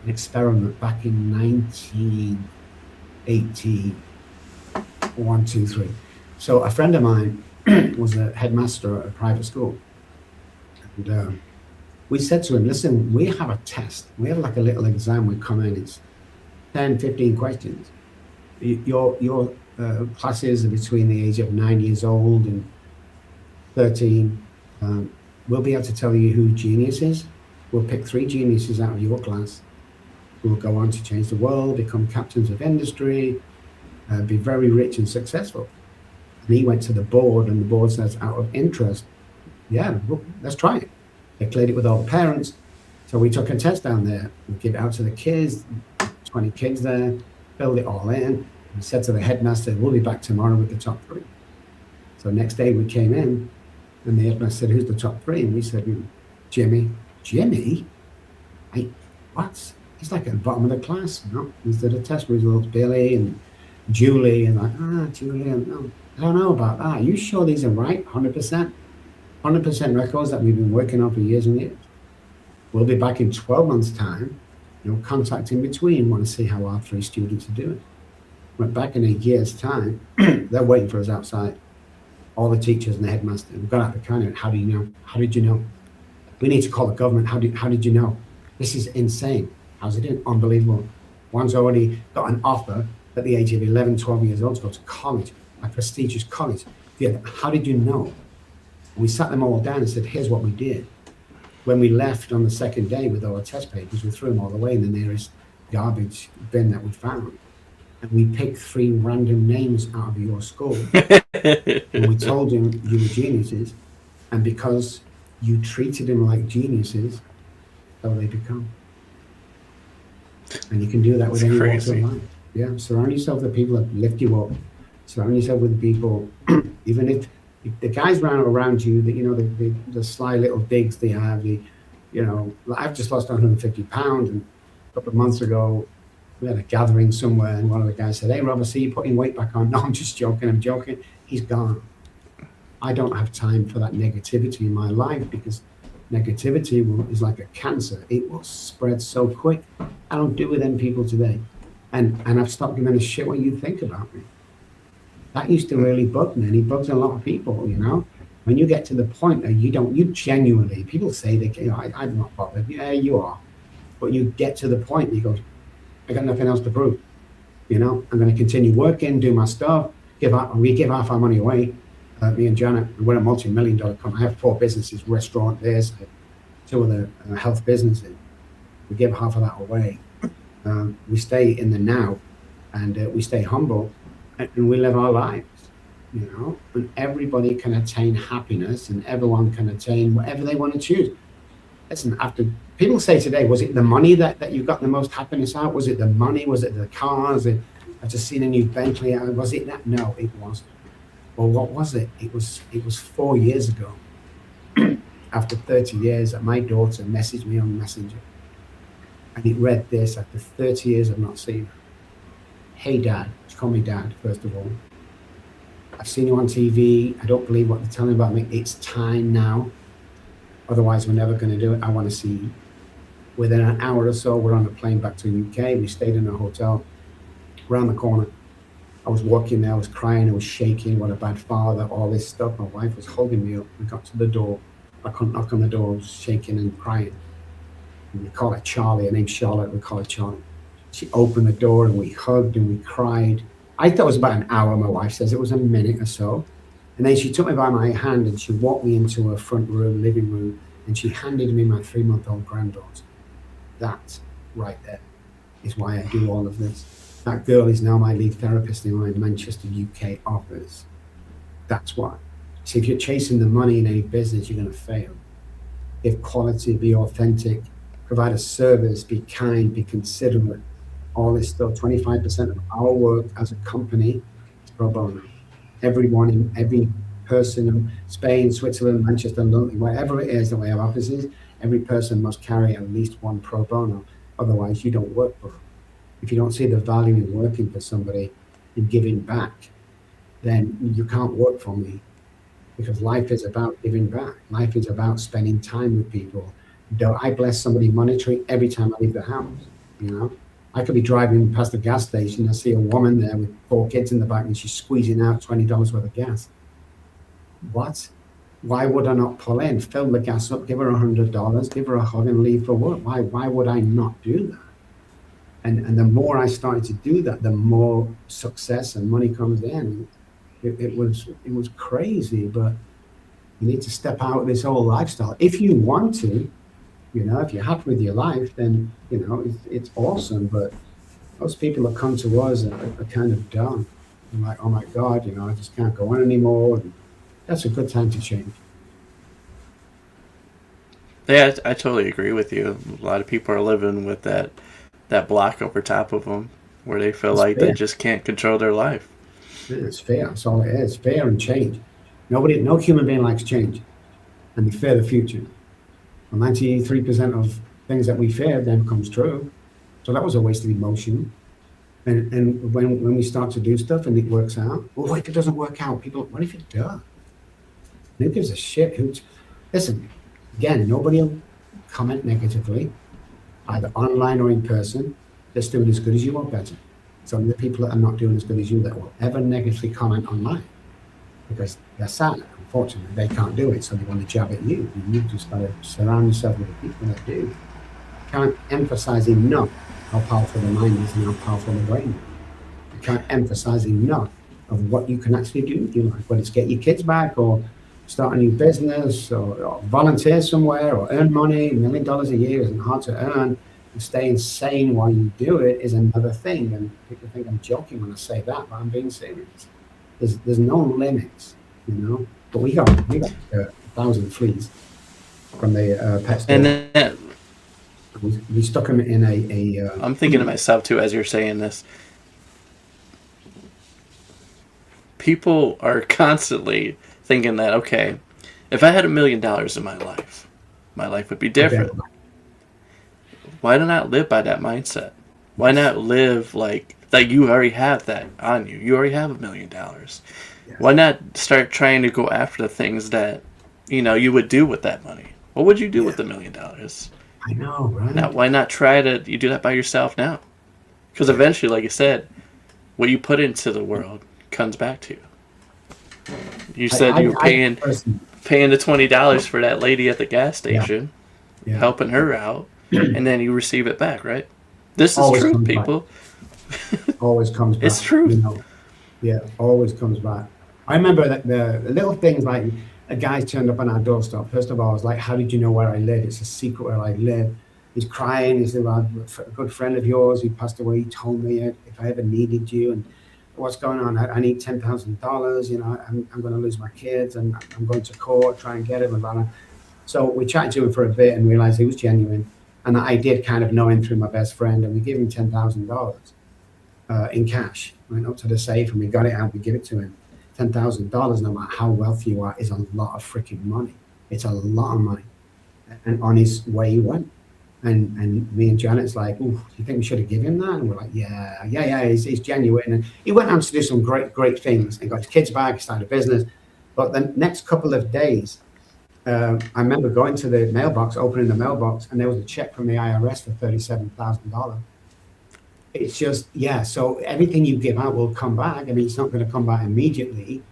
B: experiment back in 1981, 2, 3. So a friend of mine was a headmaster at a private school. And we said to him, listen, we have a test. We have like a little exam we come in. It's 10, 15 questions. Your classes are between the age of 9 years old and 13. We'll be able to tell you who genius is. We'll pick 3 geniuses out of your class who will go on to change the world, become captains of industry, be very rich and successful. And he went to the board, and the board says, out of interest, yeah, well, let's try it. They cleared it with all the parents. So we took a test down there. We give it out to the kids, 20 kids there, filled it all in. We said to the headmaster, we'll be back tomorrow with the top 3. So next day we came in, and the headmaster said, who's the top 3? And we said, Jimmy. Jimmy? What? He's like at the bottom of the class. No, we did the test results, Billy and Julie, and like, Julie, no, I don't know about that. Are you sure these are right? 100%? 100% records that we've been working on for years and years. We'll be back in 12 months' time. Contact in between, want to see how our 3 students are doing. Went back in a year's time. They're waiting for us outside. All the teachers and the headmaster. We got out the car and went, how do you know? How did you know? We need to call the government. How did you know? This is insane. How's it doing? Unbelievable. One's already got an offer at the age of 11, 12 years old to go to college, a prestigious college. Yeah, how did you know? We sat them all down and said, here's what we did. When we left on the second day with our test papers, we threw them all away in the nearest garbage bin that we found. And we picked 3 random names out of your school. And we told them you were geniuses. And because you treated them like geniuses, so they become. And you can do that with any walk of life. Yeah, surround yourself with people that lift you up. Surround yourself with people, even if the guys around you, that the sly little digs they have. I've just lost 150 pounds, and a couple of months ago we had a gathering somewhere, and one of the guys said, "Hey, Rob, I see you putting weight back on." No, I'm just joking. I'm joking. He's gone. I don't have time for that negativity in my life because negativity is like a cancer. It will spread so quick. I don't deal with them people today. And I've stopped giving a shit what you think about me. That used to really bug me, and it bugs a lot of people, When you get to the point that you genuinely, people say I'm not bothered. Yeah, you are. But you get to the point, you go, I got nothing else to prove. I'm going to continue working, do my stuff, we give half our money away. Me and Janet, we're a multi-million-dollar company. I have 4 businesses, restaurant, there's 2 other health businesses. We give half of that away. We stay in the now, and we stay humble, and we live our lives, and everybody can attain happiness, and everyone can attain whatever they want to choose. Listen, after people say today, was it the money that you got the most happiness out? Was it the money? Was it the cars? I've just seen a new Bentley. Was it that? No, it wasn't. Well, what was it? It was 4 years ago, after 30 years, that my daughter messaged me on Messenger, and it read this: after 30 years of not seeing her. Hey, Dad. She called me Dad, first of all. I've seen you on TV. I don't believe what they're telling about me. It's time now. Otherwise, we're never going to do it. I want to see you. Within an hour or so, we're on a plane back to the UK. We stayed in a hotel around the corner. I was walking there. I was crying. I was shaking. What a bad father. All this stuff. My wife was holding me up. We got to the door. I couldn't knock on the door. I was shaking and crying. And we call her Charlie. Her name's Charlotte. We call her Charlie. She opened the door and we hugged and we cried. I thought it was about an hour. My wife says it was a minute or so. And then she took me by my hand and she walked me into her front room, living room, and she handed me my 3-month-old granddaughter. That right there is why I do all of this. That girl is now my lead therapist in my Manchester, UK office. That's why. See, if you're chasing the money in any business, you're going to fail. Give quality, be authentic, provide a service, be kind, be considerate. All this stuff, 25% of our work as a company is pro bono. Every person in Spain, Switzerland, Manchester, London, wherever it is that we have offices, every person must carry at least one pro bono. Otherwise, you don't work for them. If you don't see the value in working for somebody and giving back, then you can't work for me, because life is about giving back. Life is about spending time with people. I bless somebody monetarily every time I leave the house, I could be driving past the gas station. I see a woman there with 4 kids in the back and she's squeezing out $20 worth of gas. What? Why would I not pull in, fill the gas up, give her $100, give her a hug and leave for work? Why would I not do that? And the more I started to do that, the more success and money comes in. It was crazy, but you need to step out of this whole lifestyle. If you want to, if you're happy with your life, then, it's awesome. But most people that come to us are kind of done. I'm like, oh my God, I just can't go on anymore. And that's a good time to change.
A: Yeah, I totally agree with you. A lot of people are living with that block over top of them where they feel like they just can't control their life.
B: It's fear. That's all it is. Fear and change. No human being likes change, and they fear the future. Well, 93% of things that we fear then comes true. So that was a waste of emotion. And when we start to do stuff and it works out, well, what if it doesn't work out? People, what if it does? Who gives a shit? Listen, again, nobody will comment negatively, either online or in person, that's doing as good as you or better. So the people that are not doing as good as you that will ever negatively comment online, because they're sad. Unfortunately, they can't do it, so they want to jab at you. And you've just got to surround yourself with the people that do. Can't emphasize enough how powerful the mind is and how powerful the brain is. You can't emphasize enough of what you can actually do with your life, whether it's get your kids back or start a new business or volunteer somewhere or earn money. $1 million a year isn't hard to earn. And staying sane while you do it is another thing. And people think I'm joking when I say that, but I'm being serious. There's no limits, But we got 1,000 fleas from the pet store.
A: And then
B: we stuck them in a
A: I'm thinking to myself too as you're saying this. People are constantly thinking that, okay, if I had $1 million in my life would be different. Okay. Why not live by that mindset? Why not live like you already have that on you? You already have $1 million. Yeah. Why not start trying to go after the things that you would do with that money? What would you do with $1 million?
B: I know, right?
A: Now, why not you do that by yourself now? Because eventually, like you said, what you put into the world comes back to you. You said you were paying the $20 for that lady at the gas station, helping her out, and then you receive it back, right? This is true, people.
B: Always comes back.
A: It's true.
B: Yeah, always comes back. I remember that the little things like a guy turned up on our doorstep. First of all, I was like, "How did you know where I live? It's a secret where I live." He's crying. He said, "Well, a good friend of yours, he passed away. He told me if I ever needed you, and what's going on? I need $10,000. You know, I'm going to lose my kids, and I'm going to court, try and get him." And blah, blah. So we chatted to him for a bit and realized he was genuine. And I did kind of know him through my best friend, and we gave him $10,000 in cash. Went up to the safe and we got it out. We give it to him. $10,000, no matter how wealthy you are, is a lot of freaking money. It's a lot of money. And on his way he went. And me and Janet's like, "Ooh, do you think we should have given him that?" And we're like, yeah, he's genuine. And he went on to do some great things. He got his kids back, he started a business. But the next couple of days, I remember going to the mailbox, opening the mailbox, and there was a check from the IRS for $37,000. It's just, yeah, so everything you give out will come back. I mean, it's not going to come back immediately,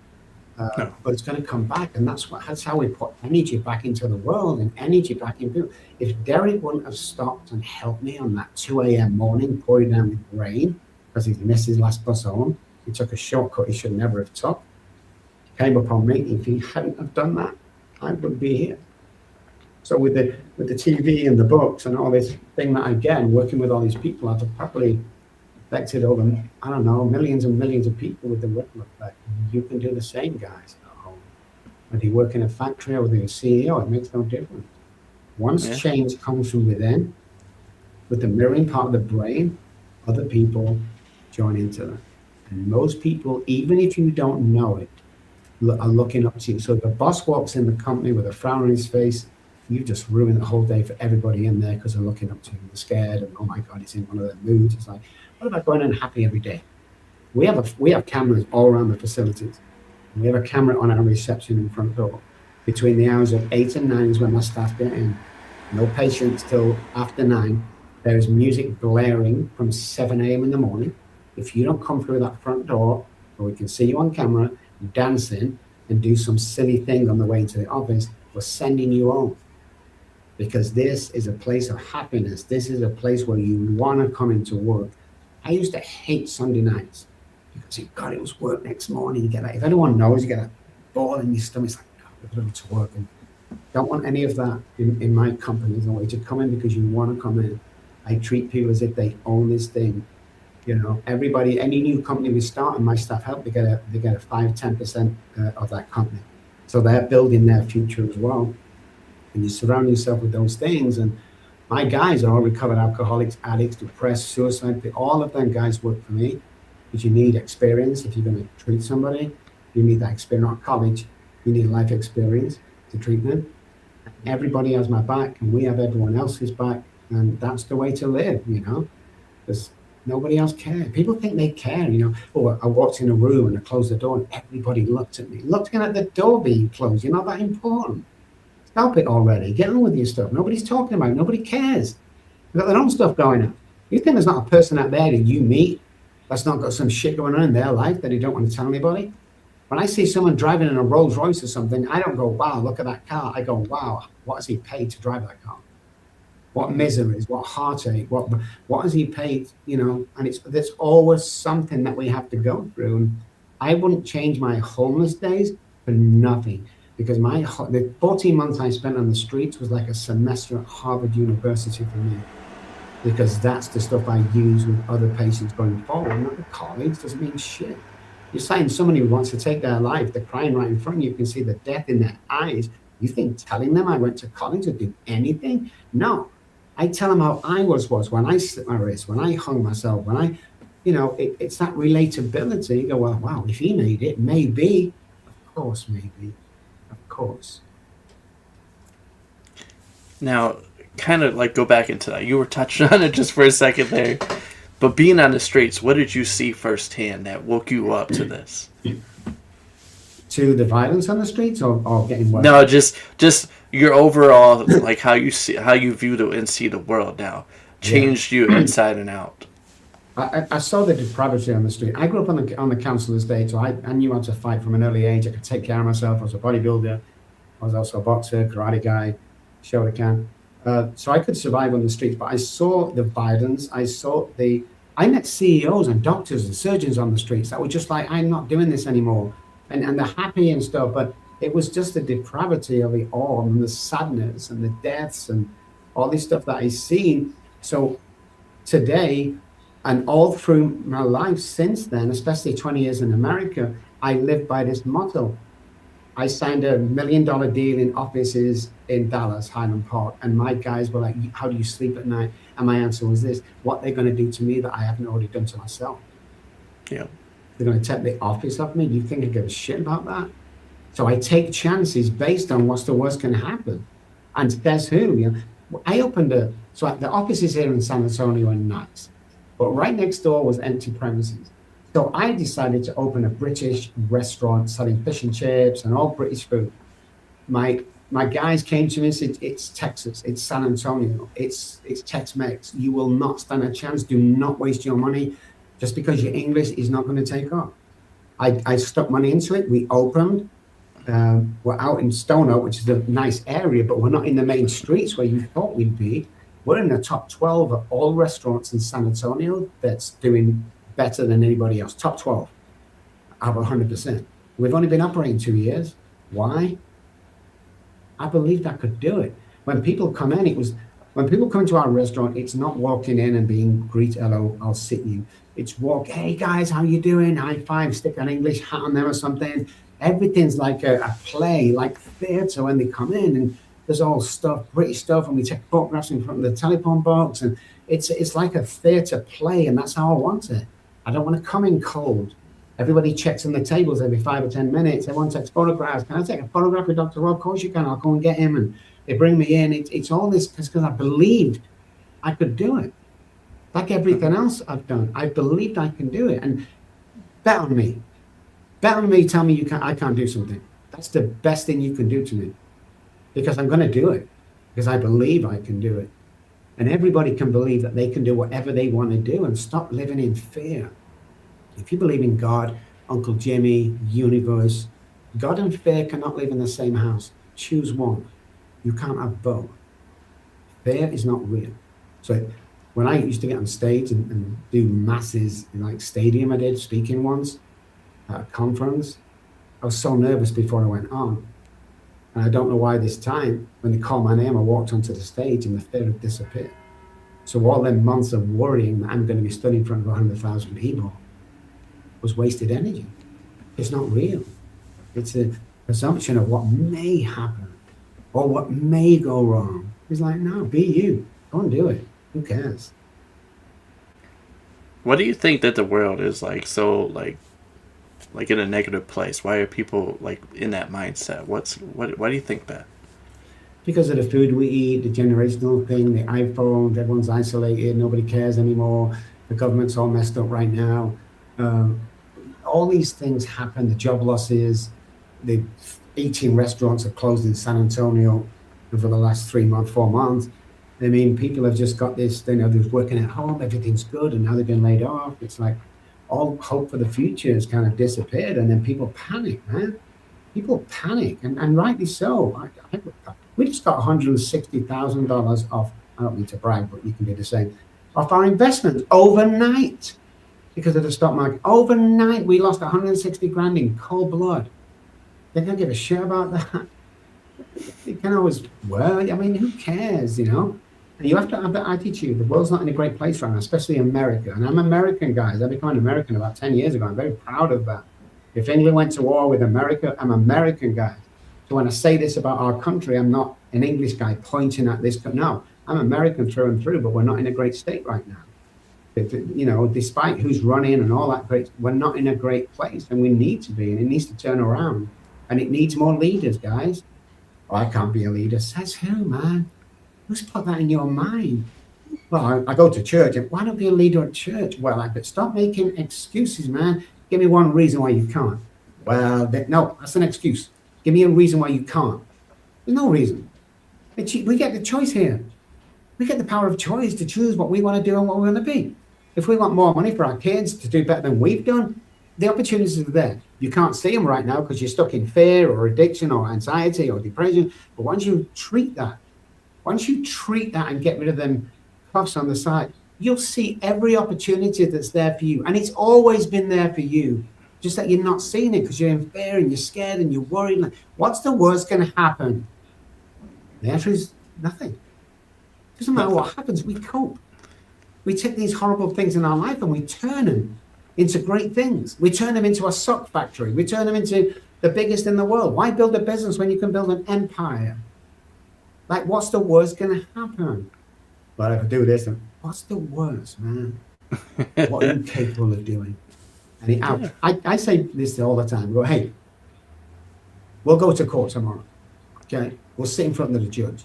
A: No.
B: but it's going to come back. And that's how we put energy back into the world and energy back in people. If Derek wouldn't have stopped and helped me on that 2 a.m. morning, pouring down with rain, because he missed his last bus home, he took a shortcut he should never have took. He came upon me. If he hadn't have done that, I would be here. So with the TV and the books and all this thing that I get, and working with all these people, I've probably affected over, I don't know, millions and millions of people with the ripple effect. You can do the same, guys, at home. Whether you work in a factory or whether you're a CEO, it makes no difference. Once change comes from within, with the mirroring part of the brain, other people join into that. And most people, even if you don't know it, are looking up to you. So if the boss walks in the company with a frown on his face, you've just ruined the whole day for everybody in there because they're looking up to you. They're scared and, oh my God, he's in one of their moods. It's like, what about going in happy every day? We have cameras all around the facilities. We have a camera on our reception and front door. Between the hours of 8 and 9 is when my staff get in. No patients till after 9. There is music blaring from 7 a.m. in the morning. If you don't come through that front door, or we can see you on camera, dancing and do some silly thing on the way into the office, we're sending you home. Because this is a place of happiness. This is a place where you want to come into work. I used to hate Sunday nights because God, it was work next morning. You get that. If anyone knows, you get a ball in your stomach. It's like, no, we're going to work. And don't want any of that in my companies. I want you to come in because you want to come in. I treat people as if they own this thing. You know, everybody, any new company we start, and my staff help, they get a 5-10% of that company. So they're building their future as well. And you surround yourself with those things. And my guys are all recovered alcoholics, addicts, depressed, suicide. All of them guys work for me because you need experience. If you're going to treat somebody, you need that experience. Not college, you need life experience to treat them. Everybody has my back, and we have everyone else's back. And that's the way to live, you know, because nobody else cares. People think they care, you know. Oh, I walked in a room and I closed the door and everybody looked at me. Looking at the door being closed, you're not that important. Stop it already. Get on with your stuff. Nobody's talking about it. Nobody cares. They've got their own stuff going on. You think there's not a person out there that you meet that's not got some shit going on in their life that they don't want to tell anybody? When I see someone driving in a Rolls Royce or something, I don't go, wow, look at that car. I go, wow, what has he paid to drive that car? What miseries, what heartache, what has he paid, you know? And there's always something that we have to go through. And I wouldn't change my homeless days for nothing. Because the 14 months I spent on the streets was like a semester at Harvard University for me. Because that's the stuff I use with other patients going forward. Not the college, doesn't mean shit. You're saying somebody who wants to take their life, they're crying right in front of you, you can see the death in their eyes. You think telling them I went to college would do anything? No. I tell them how I was when I slit my wrist, when I hung myself, when I, you know, it's that relatability. You go, well, wow, if he made it, maybe. Of course, maybe. Of course.
A: Now, kind of like go back into that. You were touching on it just for a second there. But being on the streets, what did you see firsthand that woke you up to this?
B: To the violence on the streets or getting worse?
A: No, just your overall, like how you view and see the world now changed you inside and out.
B: I saw the depravity on the street. I grew up on the council estate, so I knew how to fight from an early age. I could take care of myself. I was a bodybuilder. I was also a boxer, karate guy, Shotokan. So I could survive on the streets, but I saw the violence. I met CEOs and doctors and surgeons on the streets that were just like, I'm not doing this anymore. and they're happy and stuff, but it was just the depravity of it all, and the sadness and the deaths and all this stuff that I seen. So today, and all through my life since then, especially 20 years in America, I live by this motto. I signed $1 million deal in offices in Dallas, Highland Park, and my guys were like, "How do you sleep at night?" And my answer was this: what they're going to do to me that I haven't already done to myself?
A: Yeah.
B: They're going to take the office off me. Do you think I give a shit about that? So I take chances based on what's the worst can happen. And says who? You know, I opened so the offices here in San Antonio are nice, but right next door was empty premises. So I decided to open a British restaurant selling fish and chips and all British food. My guys came to me and said, "It's Texas, it's San Antonio, it's Tex-Mex. You will not stand a chance. Do not waste your money. Just because your English is not going to take off." I stuck money into it. We opened. We're out in Stone Oak, which is a nice area, but we're not in the main streets where you thought we'd be. We're in the top 12 of all restaurants in San Antonio that's doing better than anybody else. Top 12, out of 100%. We've only been operating 2 years. Why? I believed I could do it. When people come into our restaurant, it's not walking in and being greet, "Hello, I'll sit you." It's walk, "Hey guys, how you doing?" High five, stick an English hat on there or something. Everything's like a play, like theatre when they come in, and there's all stuff, British stuff, and we take photographs in front of the telephone box, and it's like a theatre play, and that's how I want it. I don't want to come in cold. Everybody checks on the tables every 5 or 10 minutes. Everyone takes photographs. "Can I take a photograph with Dr. Robb?" "Of course you can. I'll go and get him." And they bring me in. It's all this because I believed I could do it. Like everything else I've done, I believed I can do it. And bet on me. Bet on me. Tell me I can't do something. That's the best thing you can do to me, because I'm going to do it because I believe I can do it. And everybody can believe that they can do whatever they want to do and stop living in fear. If you believe in God, Uncle Jimmy, universe, God and fear cannot live in the same house. Choose one. You can't have both. Fear is not real. So when I used to get on stage and do masses, like stadium, I did speaking once at a conference, I was so nervous before I went on. And I don't know why this time, when they called my name, I walked onto the stage and the fear had disappeared. So all them months of worrying that I'm going to be stood in front of 100,000 people was wasted energy. It's not real. It's a presumption of what may happen or what may go wrong. It's like, no, be you. Go and do it. Who cares?
A: What do you think that the world is like so like in a negative place? Why are people like in that mindset? Why do you think that?
B: Because of the food we eat, the generational thing, the iPhones, everyone's isolated, nobody cares anymore. The government's all messed up right now. All these things happen, the job losses, the 18 restaurants have closed in San Antonio over the last 3 months, 4 months. I mean, people have just got this, they're working at home, everything's good, and now they've been laid off. It's like all hope for the future has kind of disappeared, and then people panic, man. People panic, and rightly so. We just got $160,000 off, I don't mean to brag, but you can do the same, off our investments overnight because of the stock market. Overnight, we lost 160 grand in cold blood. They don't give a shit about that. You can always, well, I mean, who cares, you know? And you have to have that attitude. The world's not in a great place right now, especially America. And I'm American, guys. I became an American about 10 years ago. I'm very proud of that. If England went to war with America, I'm American, guys. So when I say this about our country, I'm not an English guy pointing at this. No, I'm American through and through, but we're not in a great state right now. You know, despite who's running and all that great, we're not in a great place, and we need to be, and it needs to turn around. And it needs more leaders, guys. Oh, I can't be a leader. Says who, man? Who's put that in your mind? Well, I go to church, and why don't be a leader at church? Well, but stop making excuses, man. Give me one reason why you can't. Well, no, that's an excuse. Give me a reason why you can't. There's no reason. We get the choice here. We get the power of choice to choose what we want to do and what we want to be. If we want more money for our kids to do better than we've done, the opportunities are there. You can't see them right now because you're stuck in fear or addiction or anxiety or depression. But once you treat that and get rid of them puffs on the side, you'll see every opportunity that's there for you. And it's always been there for you. just that you're not seeing it because you're in fear and you're scared and you're worried. Like, what's the worst going to happen? The answer is nothing. It doesn't matter what happens, we cope. We take these horrible things in our life and we turn them into great things. We turn them into a sock factory. We turn them into the biggest in the world. Why build a business when you can build an empire? Like, what's the worst going to happen? But if I do this, then what's the worst, man? What are you capable of doing? And I say this all the time. I go, hey, we'll go to court tomorrow. Okay? We'll sit in front of the judge.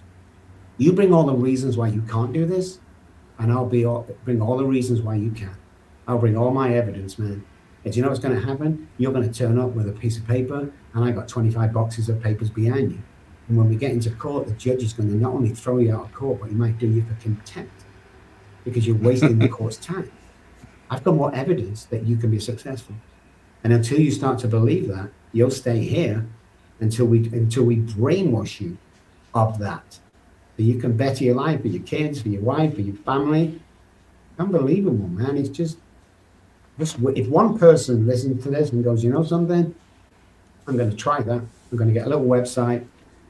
B: You bring all the reasons why you can't do this, and I'll bring all the reasons why you can. I'll bring all my evidence, man. And do you know what's going to happen? You're going to turn up with a piece of paper, and I got 25 boxes of papers behind you. And when we get into court, the judge is going to not only throw you out of court, but he might do you for contempt because you're wasting the court's time. I've got more evidence that you can be successful. And until you start to believe that, you'll stay here until we brainwash you of that. So you can better your life for your kids, for your wife, for your family. Unbelievable, man. It's just if one person listens to this and goes, you know something, I'm going to try that. I'm going to get a little website.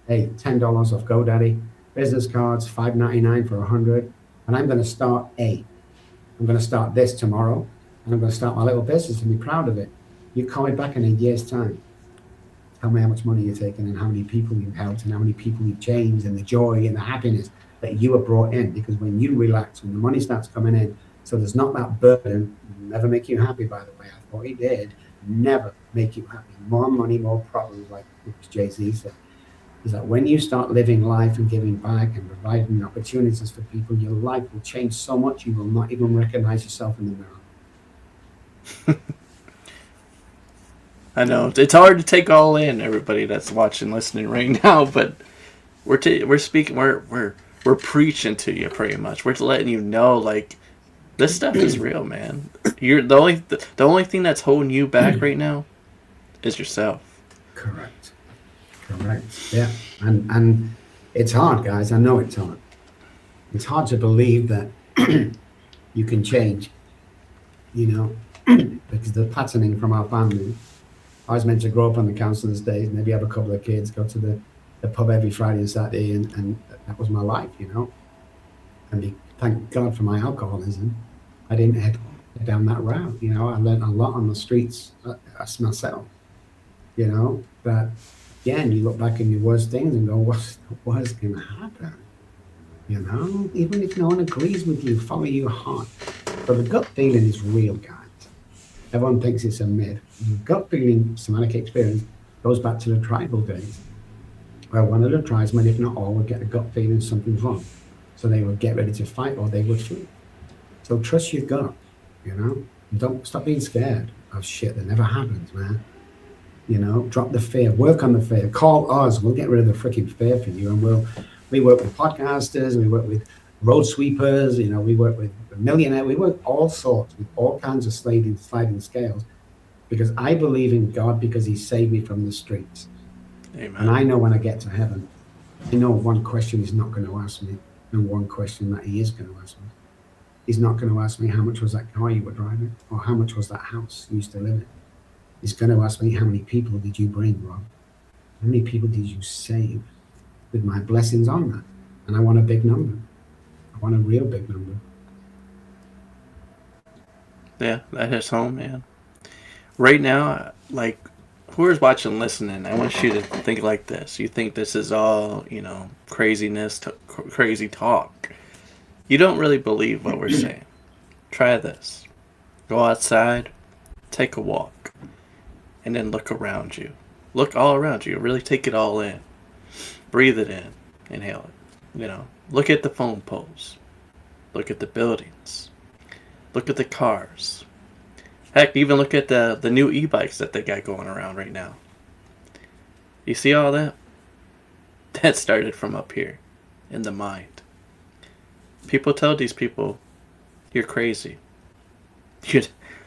B: Hey, $10 off GoDaddy, business cards, $5.99 for 100. And I'm going to start I'm going to start this tomorrow, and I'm going to start my little business and be proud of it. You call me back in a year's time. Tell me how much money you're taking and how many people you've helped and how many people you've changed and the joy and the happiness that you have brought in. Because when you relax, when the money starts coming in, so there's not that burden, never make you happy, by the way. I thought he did. Never make you happy. More money, more problems, like Jay-Z said. Is that when you start living life and giving back and providing opportunities for people, your life will change so much you will not even recognize yourself in the mirror.
A: I know it's hard to take all in, everybody that's watching, listening right now, but we're preaching to you pretty much. We're letting you know, like, this stuff is real, man. You're the only thing that's holding you back right now is yourself.
B: Correct. Yeah. And it's hard, guys. I know it's hard. It's hard to believe that you can change, you know, because the patterning from our family. I was meant to grow up on the council's days, maybe have a couple of kids, go to the pub every Friday and Saturday, and that was my life, you know. And thank God for my alcoholism, I didn't head down that route, you know. I learned a lot on the streets as myself, you know. But again, you look back in your worst things and go, what's going to happen? You know, even if no one agrees with you, follow your heart. But the gut feeling is real, guys. Everyone thinks it's a myth. The gut feeling, somatic experience, goes back to the tribal days, where one of the tribesmen, if not all, would get a gut feeling something's wrong. So they would get ready to fight or they would flee. So trust your gut, you know. Don't stop being scared of shit that never happens, man. You know, drop the fear, work on the fear, call us, we'll get rid of the freaking fear for you. And we work with podcasters, we work with road sweepers, you know, we work with millionaires, we work all sorts, with all kinds of sliding scales, because I believe in God because he saved me from the streets. Amen. And I know when I get to heaven, I know one question he's not going to ask me, and one question that he is going to ask me. He's not going to ask me how much was that car you were driving, or how much was that house you used to live in. He's going to ask me, how many people did you bring, Rob? How many people did you save with my blessings on that? And I want a big number. I want a real big number.
A: Yeah, that hits home, man. Right now, like, whoever's watching, listening, I want you to think like this. You think this is all, you know, craziness, crazy talk. You don't really believe what we're saying. Try this. Go outside, take a walk, and then look around you. Look all around you. Really take it all in. Breathe it in. Inhale it. You know, look at the phone poles. Look at the buildings. Look at the cars. Heck, even look at the new e-bikes that they got going around right now. You see all that? That started from up here, in the mind. People tell these people, you're crazy.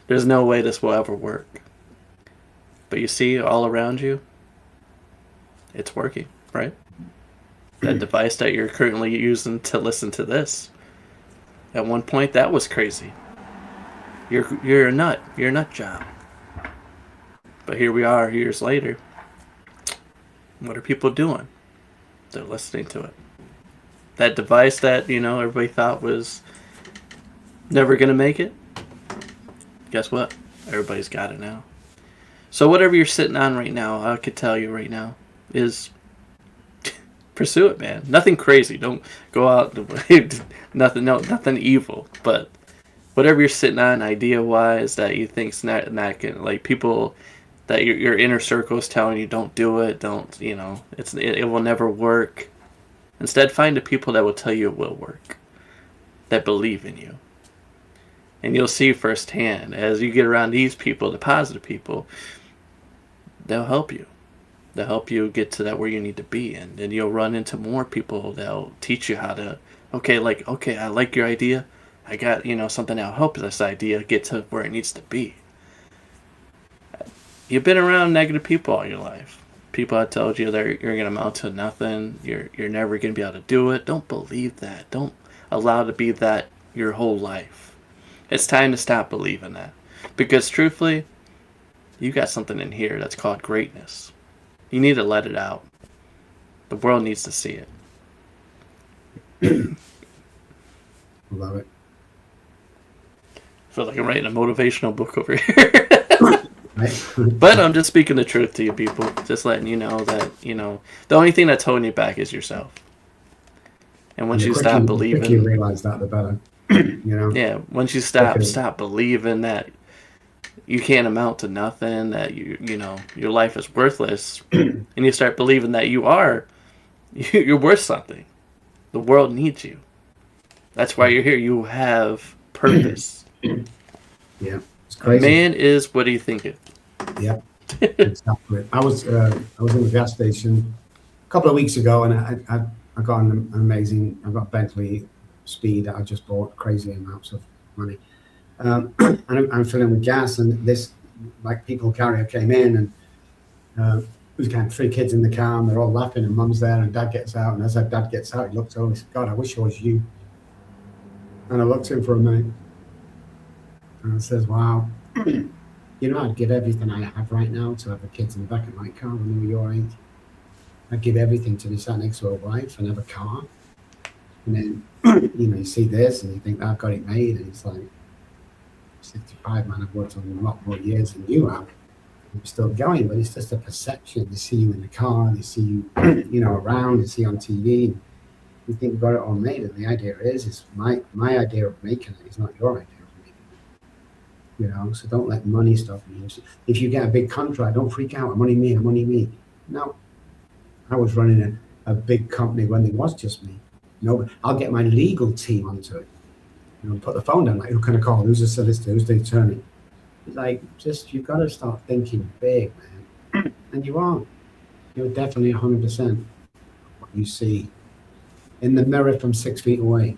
A: There's no way this will ever work. But you see all around you, it's working, right? That device that you're currently using to listen to this, at one point that was crazy. You're a nut. You're a nut job. But here we are years later. What are people doing? They're listening to it. That device that, everybody thought was never going to make it, guess what? Everybody's got it now. So whatever you're sitting on right now, I could tell you right now, is pursue it, man. Nothing crazy. Don't go out. Nothing evil. But whatever you're sitting on, idea-wise, that you think's not gonna, like, people that your inner circle is telling you don't do it, don't, it will never work. Instead, find the people that will tell you it will work, that believe in you. And you'll see firsthand, as you get around these people, the positive people, they'll help you. They'll help you get to that where you need to be. And then you'll run into more people that'll teach you how to, okay, I like your idea. I got, something that'll help this idea get to where it needs to be. You've been around negative people all your life. People that told you that you're going to amount to nothing. You're never going to be able to do it. Don't believe that. Don't allow it to be that your whole life. It's time to stop believing that. Because truthfully, you got something in here that's called greatness. You need to let it out. The world needs to see it.
B: Love it.
A: I feel like I'm writing a motivational book over here. But I'm just speaking the truth to you people. Just letting you know that, the only thing that's holding you back is yourself. And once you stop believing...
B: The quicker you realize that, the better.
A: Yeah, once you stop believing that you can't amount to nothing, that your life is worthless, and you start believing that you're worth something. The world needs you. That's why you're here. You have purpose.
B: Yeah, it's crazy.
A: Man is what he thinketh.
B: Yeah, exactly. I was in the gas station a couple of weeks ago, and I got an amazing. I got Bentley Speed that I just bought, crazy amounts of money. And I'm filling with gas, and this people carrier came in, and there's kind of 3 kids in the car, and they're all laughing, and Mum's there, and Dad gets out, and as that Dad gets out, he looks over and says, "God, I wish I was you." And I looked at him for a minute, and I says, "Wow, I'd give everything I have right now to have the kids in the back of my car when they were your age. I'd give everything to be sat next to a wife and have a car." And then, you see this, and you think, "I've got it made," and it's like, 65, man, I've worked on a lot more years than you have. I'm still going, but it's just a perception. They see you in the car, they see you, around, they see you on TV, and you think you've got it all made. And the idea is my idea of making it is not your idea of making it. So don't let money stop you. If you get a big contract, don't freak out. Money me. No, I was running a big company when there was just me. No, I'll get my legal team onto it. Put the phone down, like, who can I call? Who's the solicitor? Who's the attorney? It's like, you've got to start thinking big, man. And you are. You're definitely 100% what you see in the mirror from 6 feet away.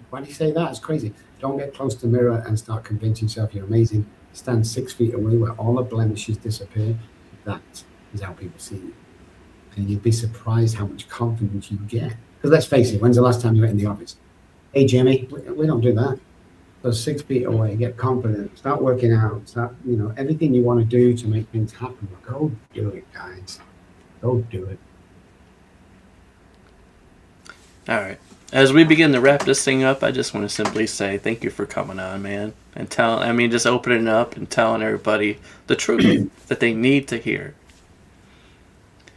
B: Why do you say that? It's crazy. Don't get close to the mirror and start convincing yourself you're amazing. Stand 6 feet away where all the blemishes disappear. That is how people see you. And you'd be surprised how much confidence you get. Because let's face it, when's the last time you went in the office? "Hey, Jimmy," we don't do that. So 6 feet away, get confident, start working out, start, everything you want to do to make things happen. Go do it, guys. Go do it.
A: All right. As we begin to wrap this thing up, I just want to simply say thank you for coming on, man. And just opening up and telling everybody the truth that they need to hear.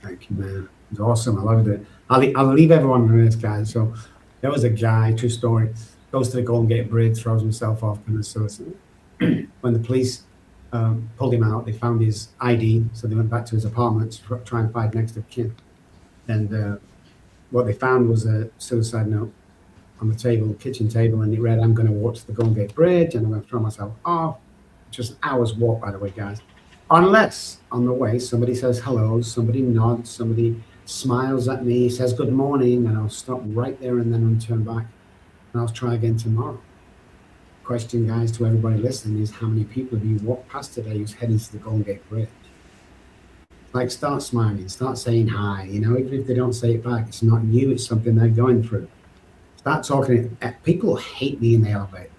B: Thank you, man. It's awesome. I loved it. I'll leave everyone on this, guys. So there was a guy, true story, goes to the Golden Gate Bridge, throws himself off, and suicide. When the police pulled him out, they found his ID, so they went back to his apartment to try and find next of kin. And what they found was a suicide note on the table, kitchen table, and it read, "I'm going to walk to the Golden Gate Bridge, and I'm going to throw myself off." Just an hour's walk, by the way, guys. Unless on the way somebody says hello, somebody nods, somebody smiles at me, says good morning, and I'll stop right there and then I'll turn back and I'll try again tomorrow. Question, guys, to everybody listening is, how many people have you walked past today who's heading to the Golden Gate Bridge? Like, start smiling, start saying hi, even if they don't say it back, it's not you, it's something they're going through. Start talking. People hate me in the elevator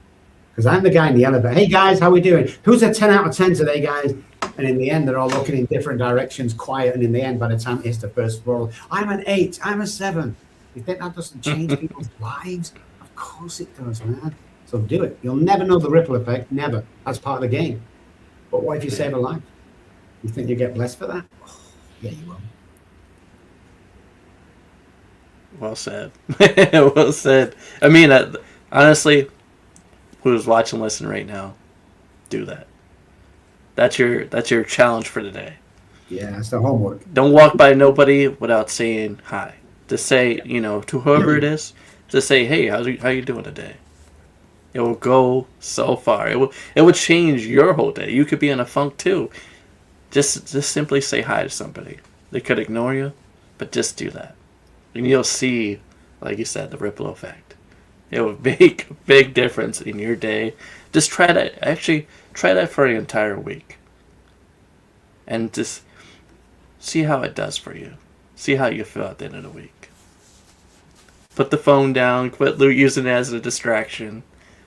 B: because I'm the guy in the elevator. "Hey guys, how we doing? Who's a 10 out of 10 today, guys?" And in the end, they're all looking in different directions, quiet. And in the end, by the time it hits the first roll, I'm an 8, I'm a 7. You think that doesn't change people's lives? Of course it does, man. So do it. You'll never know the ripple effect. Never. That's part of the game. But what if you save a life? You think you get blessed for that? Oh, yeah, you will.
A: Well said. Well said. I mean, honestly, who's watching, listen right now, do that. That's your challenge for today.
B: Yeah, it's the homework.
A: Don't walk by nobody without saying hi. Just say, to whoever it is, just say, hey, how you doing today? It will go so far. It will change your whole day. You could be in a funk too. Just simply say hi to somebody. They could ignore you, but just do that. And you'll see, like you said, the ripple effect. It will make a big difference in your day. Just try that. Actually, try that for an entire week. And just see how it does for you. See how you feel at the end of the week. Put the phone down. Quit using it as a distraction.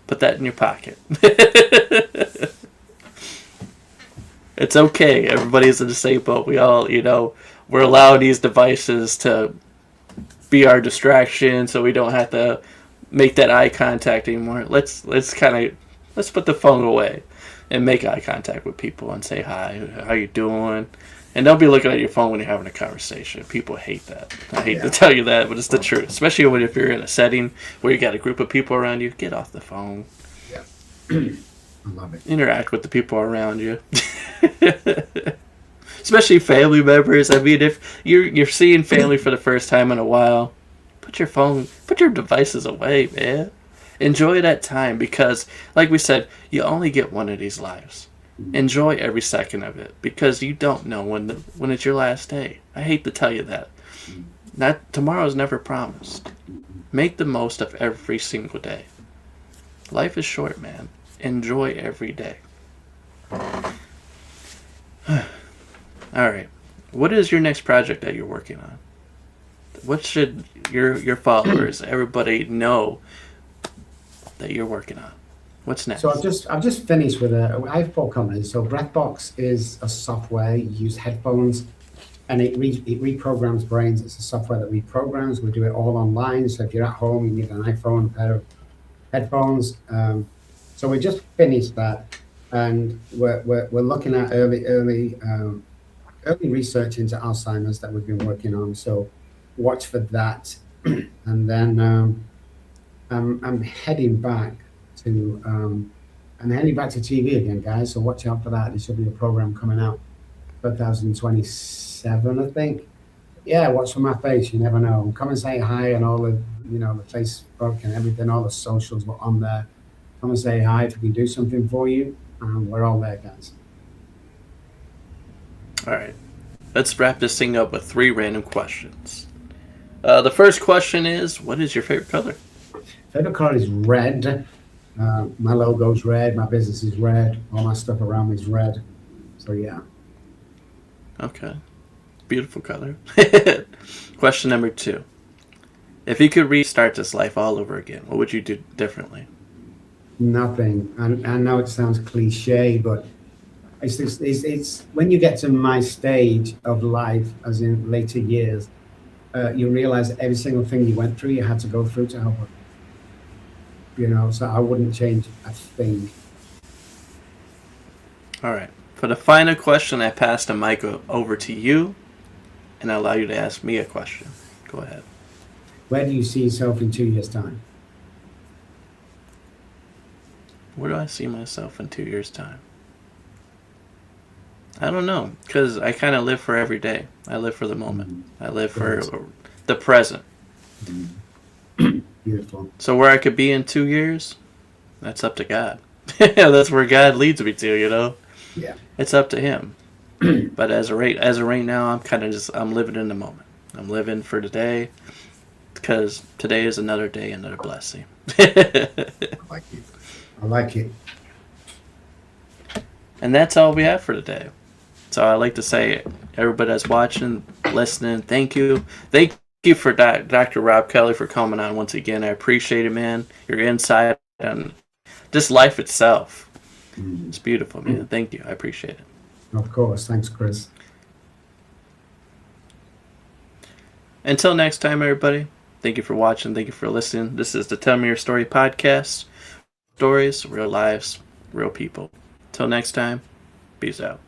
A: Put that in your pocket. It's okay. Everybody's in the same boat. We all, we're allowing these devices to be our distraction, so we don't have to make that eye contact anymore. Let's put the phone away and make eye contact with people and say hi. How you doing? And don't be looking at your phone when you're having a conversation. People hate that. I hate to tell you that, but it's the truth. Especially if you're in a setting where you got a group of people around you. Get off the phone.
B: Yeah. I love it.
A: Interact with the people around you. Especially family members. I mean, if you're seeing family for the first time in a while, put your devices away, man. Enjoy that time because, like we said, you only get one of these lives. Enjoy every second of it because you don't know when it's your last day. I hate to tell you that. Tomorrow's never promised. Make the most of every single day. Life is short, man. Enjoy every day. All right. What is your next project that you're working on? What should your followers, everybody know that you're working on? What's next?
B: So I've just finished with I have 4 companies. So Breathbox is a software. You use headphones, and it reprograms brains. It's a software that reprograms. We do it all online. So if you're at home, you need an iPhone, a pair of headphones. So we just finished that, and we're looking at early research into Alzheimer's that we've been working on. So watch for that, and then I'm heading back to TV again, guys. So watch out for that. There should be a program coming out 2027, I think. Yeah, watch for my face. You never know. Come and say hi, and all the the Facebook and everything, all the socials were on there. Come and say hi if we can do something for you. We're all there, guys.
A: All right. Let's wrap this thing up with 3 random questions. The first question is, what is your favorite color?
B: Favorite color is red. My logo's red. My business is red. All my stuff around me is red. So yeah.
A: Okay. Beautiful color. Question number 2. If you could restart this life all over again, what would you do differently?
B: Nothing. I know it sounds cliche, but it's when you get to my stage of life, as in later years, you realize that every single thing you went through, you had to go through to help it. So I wouldn't change a thing.
A: All right. For the final question, I pass the mic over to you, and I allow you to ask me a question. Go ahead.
B: Where do you see yourself in 2 years' time?
A: Where do I see myself in 2 years' time? I don't know, because I kind of live for every day. I live for the moment. I live for the present.
B: Beautiful.
A: So where I could be in 2 years, that's up to God. That's where God leads me to,
B: Yeah.
A: It's up to Him. But as of right now, I'm kind of I'm living in the moment. I'm living for today, because today is another day, another blessing.
B: I like it.
A: And that's all we have for today. So I'd like to say, everybody that's watching, listening, thank you. Thank you for Dr. Robb Kelly for coming on once again. I appreciate it, man. Your insight on just life itself. It's beautiful, man. Thank you. I appreciate it.
B: Of course. Thanks, Chris.
A: Until next time, everybody, thank you for watching. Thank you for listening. This is the Tell Me Your Story podcast. Stories, real lives, real people. Till next time, peace out.